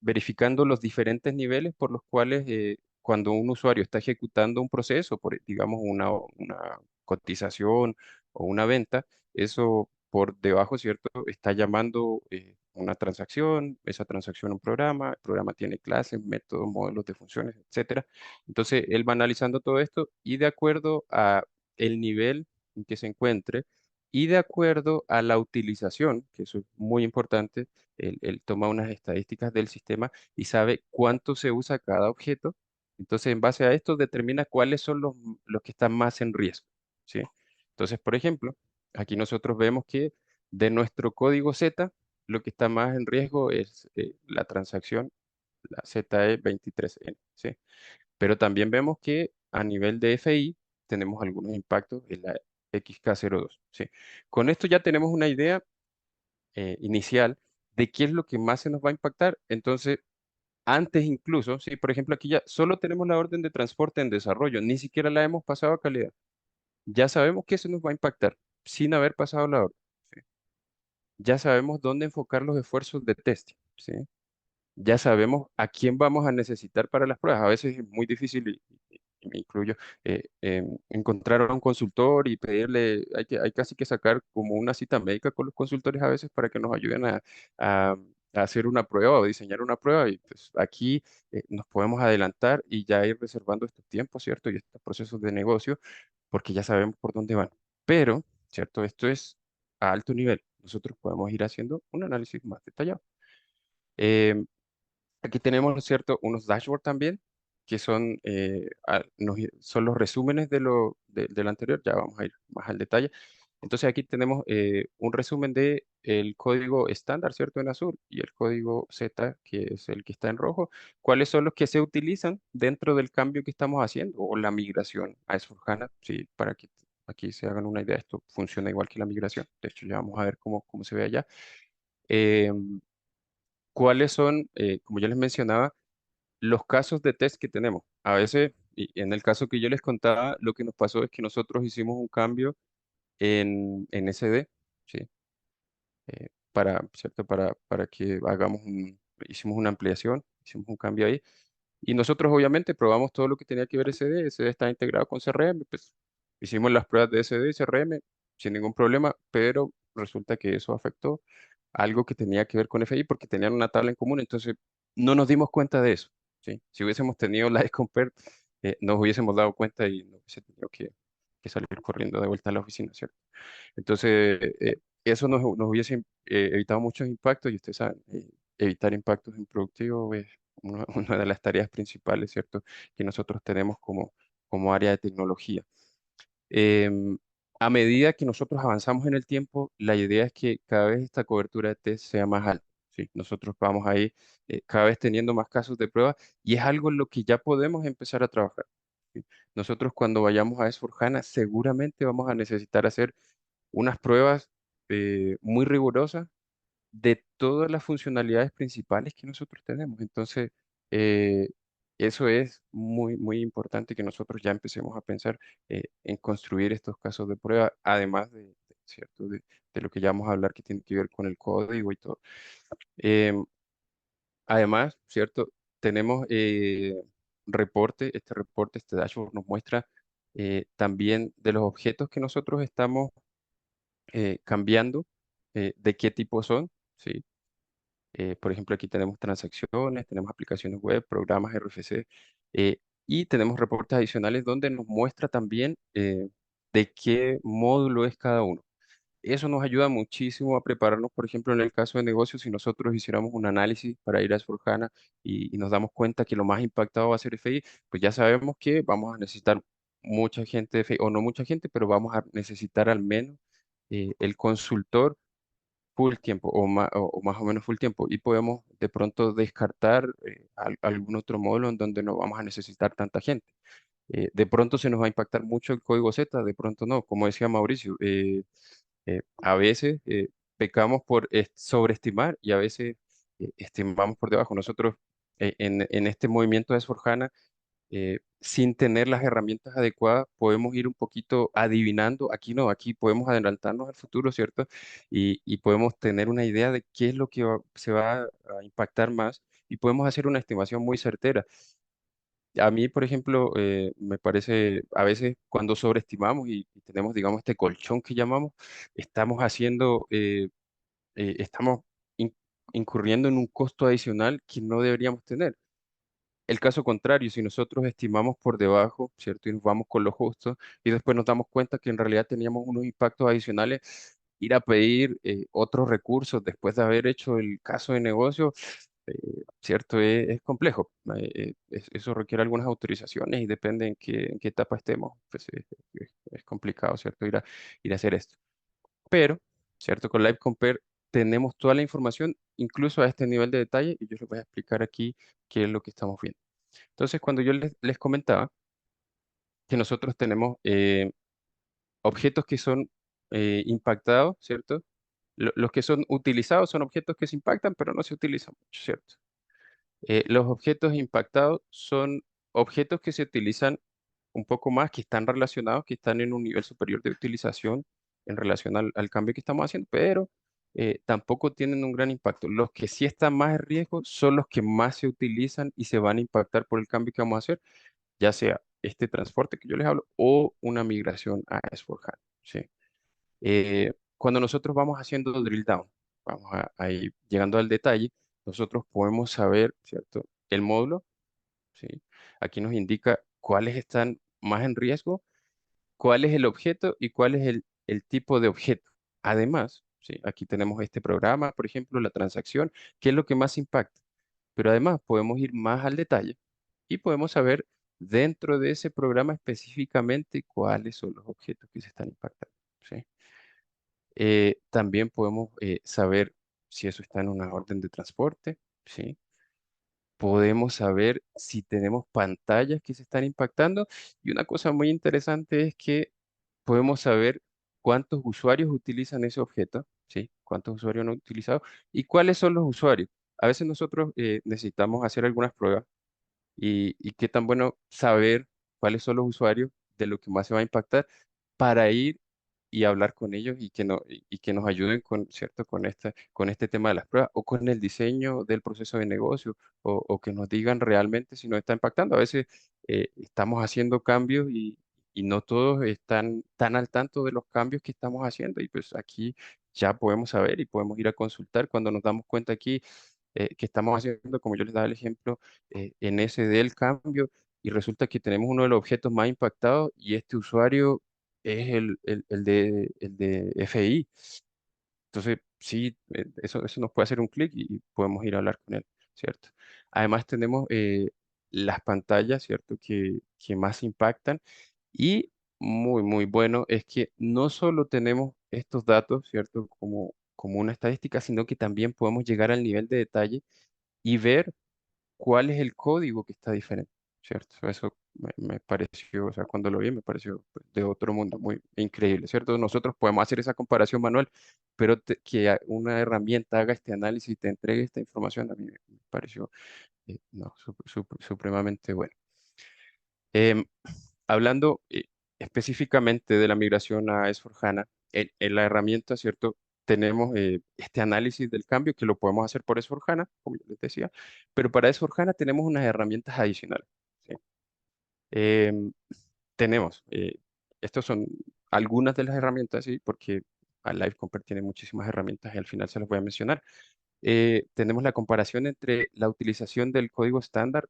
verificando los diferentes niveles por los cuales cuando un usuario está ejecutando un proceso, digamos una cotización o una venta, eso por debajo, ¿cierto? Está llamando una transacción, esa transacción un programa, el programa tiene clases, métodos, modelos de funciones, etcétera. Entonces, él va analizando todo esto y de acuerdo a el nivel en que se encuentre y de acuerdo a la utilización, que eso es muy importante, él toma unas estadísticas del sistema y sabe cuánto se usa cada objeto. Entonces, en base a esto, determina cuáles son los que están más en riesgo, ¿sí? Entonces, por ejemplo, aquí nosotros vemos que de nuestro código Z, lo que está más en riesgo es la transacción, la ZE23N, ¿sí? Pero también vemos que a nivel de FI tenemos algunos impactos en la XK02, ¿sí? Con esto ya tenemos una idea inicial de qué es lo que más se nos va a impactar. Entonces, antes incluso, sí, por ejemplo, aquí ya solo tenemos la orden de transporte en desarrollo, ni siquiera la hemos pasado a calidad. Ya sabemos que eso nos va a impactar sin haber pasado la orden, ¿sí? Ya sabemos dónde enfocar los esfuerzos de testing, ¿sí? Ya sabemos a quién vamos a necesitar para las pruebas. A veces es muy difícil, y me incluyo, encontrar a un consultor y pedirle, hay casi que sacar como una cita médica con los consultores a veces para que nos ayuden a- a hacer una prueba o diseñar una prueba. Y pues aquí nos podemos adelantar y ya ir reservando estos tiempos, ¿cierto? Y estos procesos de negocio, porque ya sabemos por dónde van. Pero, ¿cierto? Esto es a alto nivel. Nosotros podemos ir haciendo un análisis más detallado. Em, Aquí tenemos, ¿cierto? Unos dashboards también, que son, son los resúmenes del anterior, ya vamos a ir más al detalle. Entonces aquí tenemos un resumen de el código estándar, ¿cierto? En azul y el código Z, que es el que está en rojo. ¿Cuáles son los que se utilizan dentro del cambio que estamos haciendo o la migración a S/4HANA? Sí, para que aquí se hagan una idea, esto funciona igual que la migración. De hecho, ya vamos a ver cómo se ve allá. Em, ¿Cuáles son, como yo les mencionaba, los casos de test que tenemos? A veces, y en el caso que yo les contaba, lo que nos pasó es que nosotros hicimos un cambio en SD, ¿sí? ¿Cierto? Para que hicimos una ampliación, hicimos un cambio ahí. Y nosotros obviamente probamos todo lo que tenía que ver SD, SD está integrado con CRM, pues hicimos las pruebas de SD y CRM sin ningún problema, pero resulta que eso afectó algo que tenía que ver con FI porque tenían una tabla en común, entonces no nos dimos cuenta de eso, ¿sí? Si hubiésemos tenido la Compare, nos hubiésemos dado cuenta y no hubiese tenido que salir corriendo de vuelta a la oficina, ¿cierto? Entonces, eso nos hubiese evitado muchos impactos y ustedes saben, evitar impactos improductivos es una de las tareas principales, ¿cierto? Que nosotros tenemos como área de tecnología. Em, a medida que nosotros avanzamos en el tiempo, la idea es que cada vez esta cobertura de test sea más alta, ¿sí? Nosotros vamos a ir cada vez teniendo más casos de prueba y es algo en lo que ya podemos empezar a trabajar, ¿sí? Nosotros cuando vayamos a S/4HANA seguramente vamos a necesitar hacer unas pruebas muy rigurosas de todas las funcionalidades principales que nosotros tenemos. Entonces, eh, eso es muy, muy importante que nosotros ya empecemos a pensar en construir estos casos de prueba, además ¿cierto? De lo que ya vamos a hablar que tiene que ver con el código y todo. Em, Además, ¿cierto? Tenemos este reporte, este dashboard nos muestra también de los objetos que nosotros estamos cambiando, de qué tipo son, ¿sí? Por ejemplo, aquí tenemos transacciones, tenemos aplicaciones web, programas RFC, y tenemos reportes adicionales donde nos muestra también de qué módulo es cada uno. Eso nos ayuda muchísimo a prepararnos, por ejemplo, en el caso de negocios, si nosotros hiciéramos un análisis para ir a S/4HANA y nos damos cuenta que lo más impactado va a ser FI, pues ya sabemos que vamos a necesitar mucha gente, o no mucha gente, pero vamos a necesitar al menos el consultor full tiempo o más o menos full tiempo y podemos de pronto descartar algún otro módulo en donde no vamos a necesitar tanta gente. De pronto se nos va a impactar mucho el código Z, de pronto no, como decía Mauricio, a veces pecamos por sobreestimar y a veces estimamos por debajo. Nosotros en este movimiento de S/4HANA sin tener las herramientas adecuadas, podemos ir un poquito adivinando. Aquí no, aquí podemos adelantarnos al futuro, ¿cierto? Y podemos tener una idea de qué es lo que se va a impactar más y podemos hacer una estimación muy certera. A mí, por ejemplo, me parece, a veces cuando sobreestimamos y tenemos, digamos, este colchón que llamamos, estamos haciendo, estamos in- incurriendo en un costo adicional que no deberíamos tener. El caso contrario, si nosotros estimamos por debajo, ¿cierto? Y nos vamos con lo justo y después nos damos cuenta que en realidad teníamos unos impactos adicionales, ir a pedir otros recursos después de haber hecho el caso de negocio, eh, ¿cierto? Es complejo. Eso requiere algunas autorizaciones y depende en qué etapa estemos. Pues es complicado, ¿cierto? Ir a hacer esto. Pero, ¿cierto? Con Live Compare tenemos toda la información, incluso a este nivel de detalle, y yo les voy a explicar aquí qué es lo que estamos viendo. Entonces, cuando yo les comentaba que nosotros tenemos objetos que son impactados, ¿cierto? Los que son utilizados son objetos que se impactan, pero no se utilizan mucho, ¿cierto? Los objetos impactados son objetos que se utilizan un poco más, que están relacionados, que están en un nivel superior de utilización en relación al cambio que estamos haciendo, pero tampoco tienen un gran impacto. Los que sí están más en riesgo son los que más se utilizan y se van a impactar por el cambio que vamos a hacer, ya sea este transporte que yo les hablo o una migración a S/4HANA, ¿sí? Cuando nosotros vamos haciendo drill down, vamos a ir llegando al detalle, nosotros podemos saber, ¿cierto? El módulo, ¿sí? Aquí nos indica cuáles están más en riesgo, cuál es el objeto y cuál es el tipo de objeto. Además, ¿sí? Aquí tenemos este programa, por ejemplo, la transacción, qué es lo que más impacta. Pero además podemos ir más al detalle y podemos saber dentro de ese programa específicamente cuáles son los objetos que se están impactando, ¿sí? También podemos saber si eso está en una orden de transporte, ¿sí? Podemos saber si tenemos pantallas que se están impactando. Y una cosa muy interesante es que podemos saber cuántos usuarios utilizan ese objeto, ¿sí? Cuántos usuarios no han utilizado y cuáles son los usuarios. A veces nosotros necesitamos hacer algunas pruebas y qué tan bueno saber cuáles son los usuarios de lo que más se va a impactar para ir y hablar con ellos y que nos ayuden con, ¿cierto? Con este tema de las pruebas o con el diseño del proceso de negocio o que nos digan realmente si nos está impactando. A veces estamos haciendo cambios y no todos están tan al tanto de los cambios que estamos haciendo y pues aquí ya podemos saber y podemos ir a consultar cuando nos damos cuenta aquí que estamos haciendo, como yo les daba el ejemplo, en ese del cambio y resulta que tenemos uno de los objetos más impactados y este usuario es el de FI. Entonces, sí, eso nos puede hacer un clic y podemos ir a hablar con él, ¿cierto? Además, tenemos las pantallas, ¿cierto? Que más impactan y muy, muy bueno es que no solo tenemos estos datos, ¿cierto? Como una estadística, sino que también podemos llegar al nivel de detalle y ver cuál es el código que está diferente, ¿cierto? Eso me pareció, o sea, cuando lo vi me pareció pues, de otro mundo, muy increíble, ¿cierto? Nosotros podemos hacer esa comparación manual, pero que una herramienta haga este análisis y te entregue esta información, a mí me pareció, no, supremamente bueno. Em, Hablando específicamente de la migración a S/4HANA, en la herramienta, ¿cierto? Tenemos este análisis del cambio que lo podemos hacer por S/4HANA, como yo les decía, pero para S/4HANA tenemos unas herramientas adicionales, ¿sí? Em, tenemos, estas son algunas de las herramientas, ¿sí? Porque Live Compare tiene muchísimas herramientas y al final se las voy a mencionar. Tenemos la comparación entre la utilización del código estándar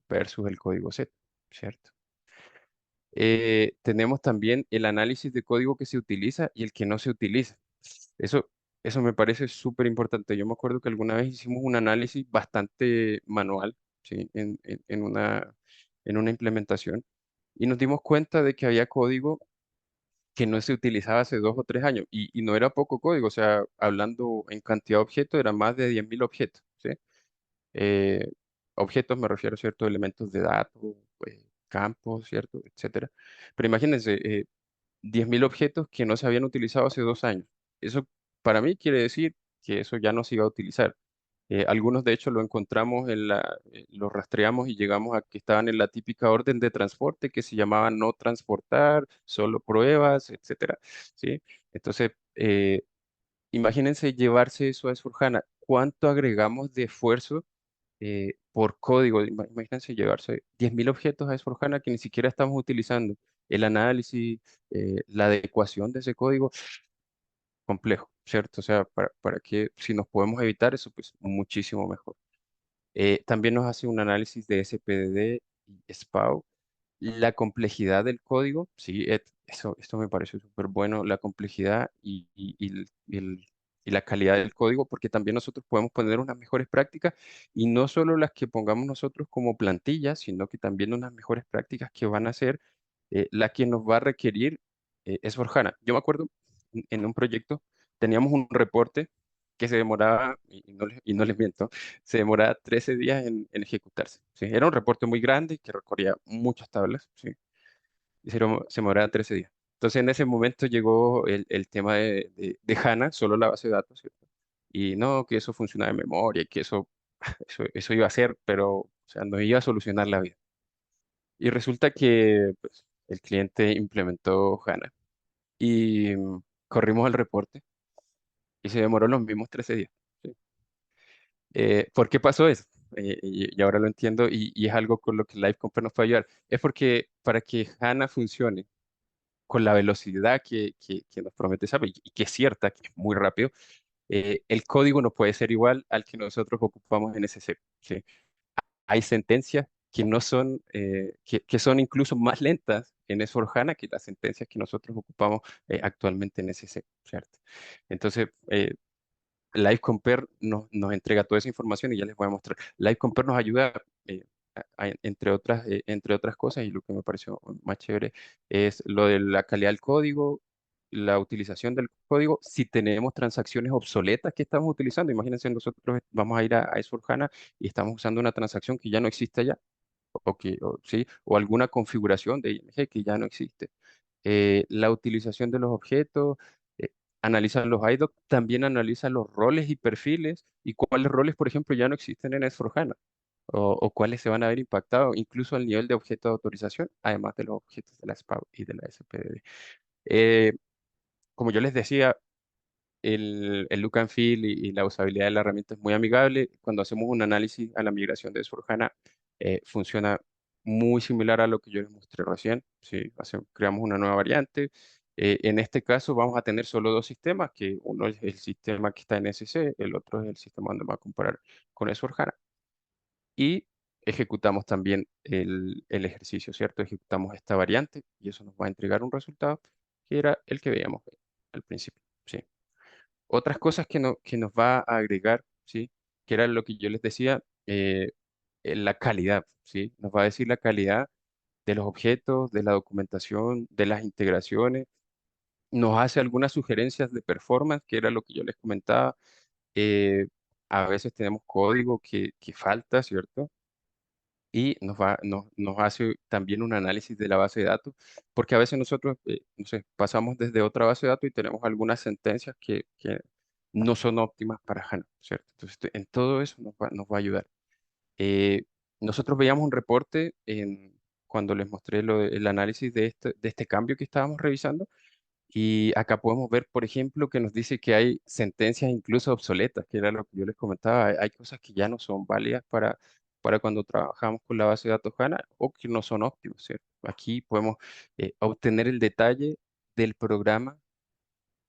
versus el código Z, ¿cierto? Tenemos también el análisis de código que se utiliza y el que no se utiliza. Eso, eso me parece súper importante. Yo me acuerdo que alguna vez hicimos un análisis bastante manual, ¿sí? En una implementación. y nos dimos cuenta de que había código que no se utilizaba hace 2 o 3 años y no era poco código, o sea, hablando en cantidad de objetos, eran más de 10.000 objetos, ¿sí? Eh, Objetos me refiero, ¿cierto? Elementos de datos, campos, ¿cierto? Etcétera. Pero imagínense, 10.000 objetos que no se habían utilizado hace 2 años. Eso para mí quiere decir que eso ya no se iba a utilizar. Algunos de hecho lo encontramos los rastreamos y llegamos a que estaban en la típica orden de transporte que se llamaba no transportar, solo pruebas, etcétera, ¿sí? Entonces, imagínense llevarse eso a S/4HANA. ¿Cuánto agregamos de esfuerzo por código? Imagínense llevarse 10.000 objetos a S/4HANA que ni siquiera estamos utilizando. El análisis, la adecuación de ese código, complejo, ¿cierto? O sea, para que si nos podemos evitar eso, pues muchísimo mejor. También nos hace un análisis de SPDD y SPAO. La complejidad del código, sí, esto me parece súper bueno, la complejidad y la calidad del código, porque también nosotros podemos poner unas mejores prácticas y no solo las que pongamos nosotros como plantilla, sino que también unas mejores prácticas que van a ser la que nos va a requerir S/4HANA. Yo me acuerdo en un proyecto teníamos un reporte que se demoraba, y no les miento, se demoraba 13 días en ejecutarse. ¿Sí? Era un reporte muy grande que recorría muchas tablas, ¿sí? Y se demoraba 13 días. Entonces en ese momento llegó el tema de HANA, solo la base de datos, ¿cierto? Y no, que eso funcionaba de memoria, y que eso iba a ser, pero o sea, nos iba a solucionar la vida. Y resulta que pues, el cliente implementó HANA y corrimos el reporte y se demoró los mismos 13 días. ¿Sí? ¿Por qué pasó eso? Y ahora lo entiendo y es algo con lo que Live Compare nos puede ayudar. Es porque para que HANA funcione con la velocidad que nos promete SAP y que es cierta, que es muy rápido, el código no puede ser igual al que nosotros ocupamos en SC. ¿Sí? Hay sentencias que no son, que son incluso más lentas en S/4HANA que las sentencias que nosotros ocupamos actualmente en SC, ¿cierto? Entonces, Live Compare nos entrega toda esa información y ya les voy a mostrar. Live Compare nos ayuda, entre otras cosas, y lo que me pareció más chévere es lo de la calidad del código, la utilización del código, si tenemos transacciones obsoletas que estamos utilizando. Imagínense, nosotros vamos a ir a S/4HANA y estamos usando una transacción que ya no existe ya, ¿sí? O alguna configuración de ING que ya no existe. La utilización de los objetos, eh, analiza los IDOC, también analiza los roles y perfiles y cuáles roles, por ejemplo, ya no existen en S/4HANA o cuáles se van a ver impactados, incluso al nivel de objeto de autorización, además de los objetos de la SPAO y de la SPDD. Eh, Como yo les decía, el look and feel y la usabilidad de la herramienta es muy amigable. Cuando hacemos un análisis a la migración de S/4HANA, funciona muy similar a lo que yo les mostré recién. Sí, creamos una nueva variante. En este caso vamos a tener solo dos sistemas, que uno es el sistema que está en SC, el otro es el sistema donde va a comparar con S/4HANA. Y ejecutamos también el ejercicio, ¿cierto? Ejecutamos esta variante y eso nos va a entregar un resultado que era el que veíamos al principio. Sí. Otras cosas que nos va a agregar, ¿sí? Que era lo que yo les decía, la calidad, ¿sí? Nos va a decir la calidad de los objetos, de la documentación, de las integraciones. Nos hace algunas sugerencias de performance, que era lo que yo les comentaba. Eh, a veces tenemos código que falta, ¿cierto? Y nos hace también un análisis de la base de datos, porque a veces nosotros, no sé, pasamos desde otra base de datos y tenemos algunas sentencias que no son óptimas para HANA, ¿cierto? Entonces, en todo eso nos va a ayudar. Eh, Nosotros veíamos un reporte cuando les mostré el análisis de este cambio que estábamos revisando, y acá podemos ver, por ejemplo, que nos dice que hay sentencias incluso obsoletas, que era lo que yo les comentaba. Hay cosas que ya no son válidas para cuando trabajamos con la base de datos HANA o que no son óptimos, ¿cierto? Aquí podemos obtener el detalle del programa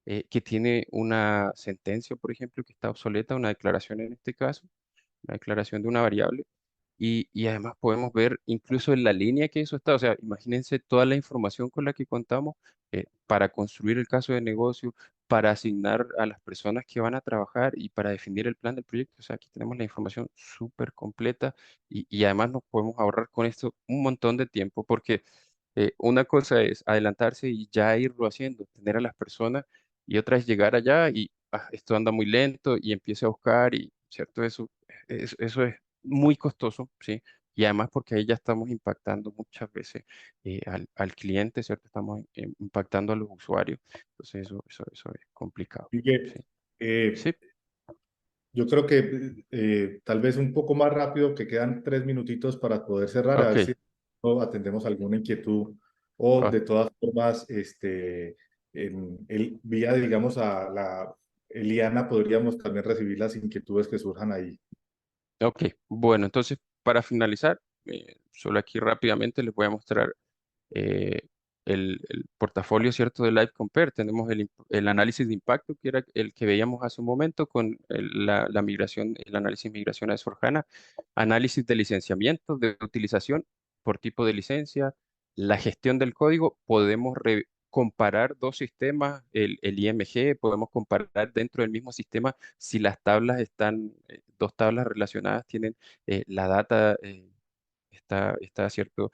que tiene una sentencia, por ejemplo, que está obsoleta, una declaración en este caso, una declaración de una variable. Y además podemos ver incluso en la línea que eso está, o sea, imagínense toda la información con la que contamos para construir el caso de negocio, para asignar a las personas que van a trabajar y para definir el plan del proyecto. O sea, aquí tenemos la información súper completa y además nos podemos ahorrar con esto un montón de tiempo porque Una cosa es adelantarse y ya irlo haciendo, tener a las personas, y otra es llegar allá y esto anda muy lento y empiece a buscar y, ¿cierto? Eso es muy costoso, ¿sí? Y además porque ahí ya estamos impactando muchas veces al cliente, ¿cierto? Estamos impactando a los usuarios. Entonces eso es complicado, Así que ¿sí? eh, Sí, yo creo que tal vez un poco más rápido, que quedan 3 minutitos para poder cerrar, a ok. ver si no atendemos alguna inquietud o Ah, de todas formas, vía, digamos, a la Eliana, podríamos también recibir las inquietudes que surjan ahí. ok, bueno, entonces para finalizar, solo aquí rápidamente les voy a mostrar eh, el portafolio, ¿cierto? De Live Compare. Tenemos el análisis de impacto, que era el que veíamos hace un momento con la migración, el análisis de migración a S/4HANA, análisis de licenciamiento, de utilización por tipo de licencia, la gestión del código. Podemos comparar dos sistemas, el IMG, podemos comparar dentro del mismo sistema si las tablas están, dos tablas relacionadas tienen la data. Está cierto,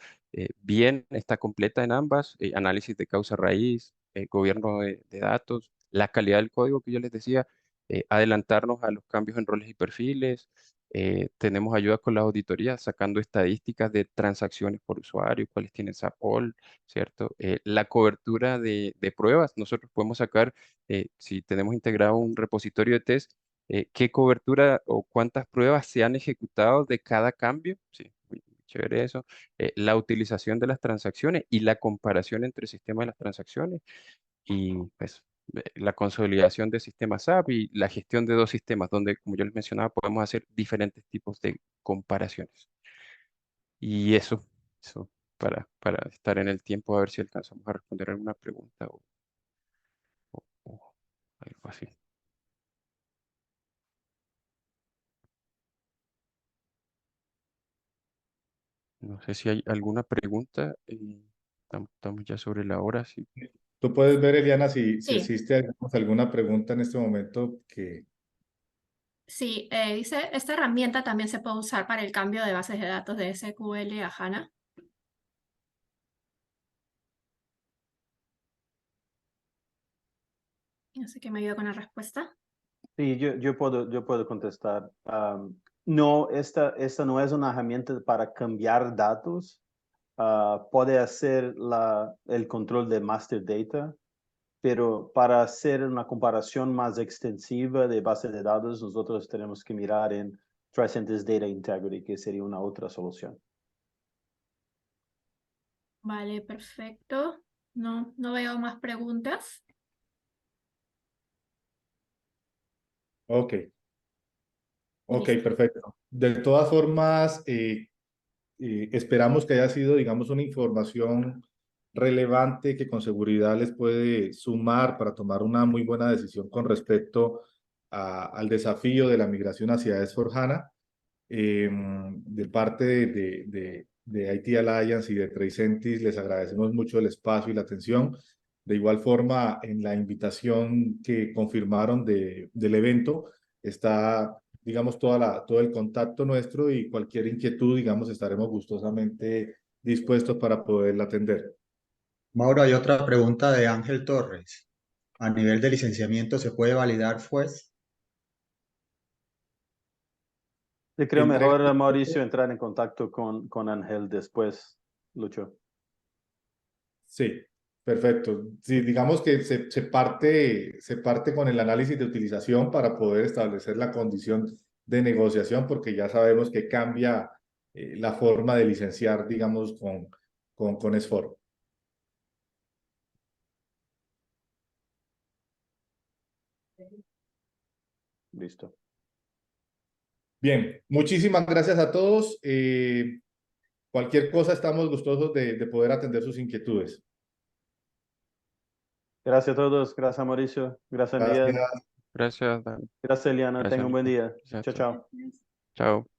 bien, está completa en ambas, análisis de causa raíz, gobierno de datos, la calidad del código que yo les decía, adelantarnos a los cambios en roles y perfiles, tenemos ayuda con las auditorías, sacando estadísticas de transacciones por usuario, cuáles tienen SAP-all, ¿cierto? La cobertura de pruebas, nosotros podemos sacar, si tenemos integrado un repositorio de test, qué cobertura o cuántas pruebas se han ejecutado de cada cambio, sí, chévere eso. La utilización de las transacciones y la comparación entre sistemas de las transacciones y pues la consolidación de sistemas SAP y la gestión de dos sistemas donde, como yo les mencionaba, podemos hacer diferentes tipos de comparaciones. Y eso para estar en el tiempo a ver si alcanzamos a responder alguna pregunta o algo así. No sé si hay alguna pregunta. Estamos ya sobre la hora, sí. Tú puedes ver, Eliana, si Sí, existe digamos, alguna pregunta en este momento que... sí, dice, esta herramienta también se puede usar para el cambio de bases de datos de SQL a HANA. No sé qué me ayuda con la respuesta. Sí, yo puedo contestar. No, esta no es una herramienta para cambiar datos. Puede hacer el control de master data, pero para hacer una comparación más extensiva de base de datos, nosotros tenemos que mirar en Tricentis Data Integrity, que sería una otra solución. Vale, perfecto. No veo más preguntas. Ok, ok, Listo. perfecto. De todas formas, esperamos que haya sido, digamos, una información relevante que con seguridad les puede sumar para tomar una muy buena decisión con respecto al desafío de la migración hacia S/4HANA. De parte de IT Alliance y de Tricentis, les agradecemos mucho el espacio y la atención. De igual forma, en la invitación que confirmaron del evento está, digamos, todo el contacto nuestro y cualquier inquietud, digamos, estaremos gustosamente dispuestos para poderla atender. Mauro, hay otra pregunta de Ángel Torres. A nivel de licenciamiento, ¿se puede validar FUES? Yo creo Entre, mejor, Mauricio, entrar en contacto con Ángel después, Lucho. sí, perfecto. Sí, digamos que se parte con el análisis de utilización para poder establecer la condición de negociación, porque ya sabemos que cambia la forma de licenciar, digamos, con S4. Listo. Bien, muchísimas gracias a todos. Cualquier cosa, estamos gustosos de poder atender sus inquietudes. Gracias a todos. Gracias, Mauricio. Gracias, Miguel. Gracias. Gracias, Dan. Gracias, Eliana. Gracias, Tengan un buen Nico. día. Gracias a Chao, todos. chao. Chao.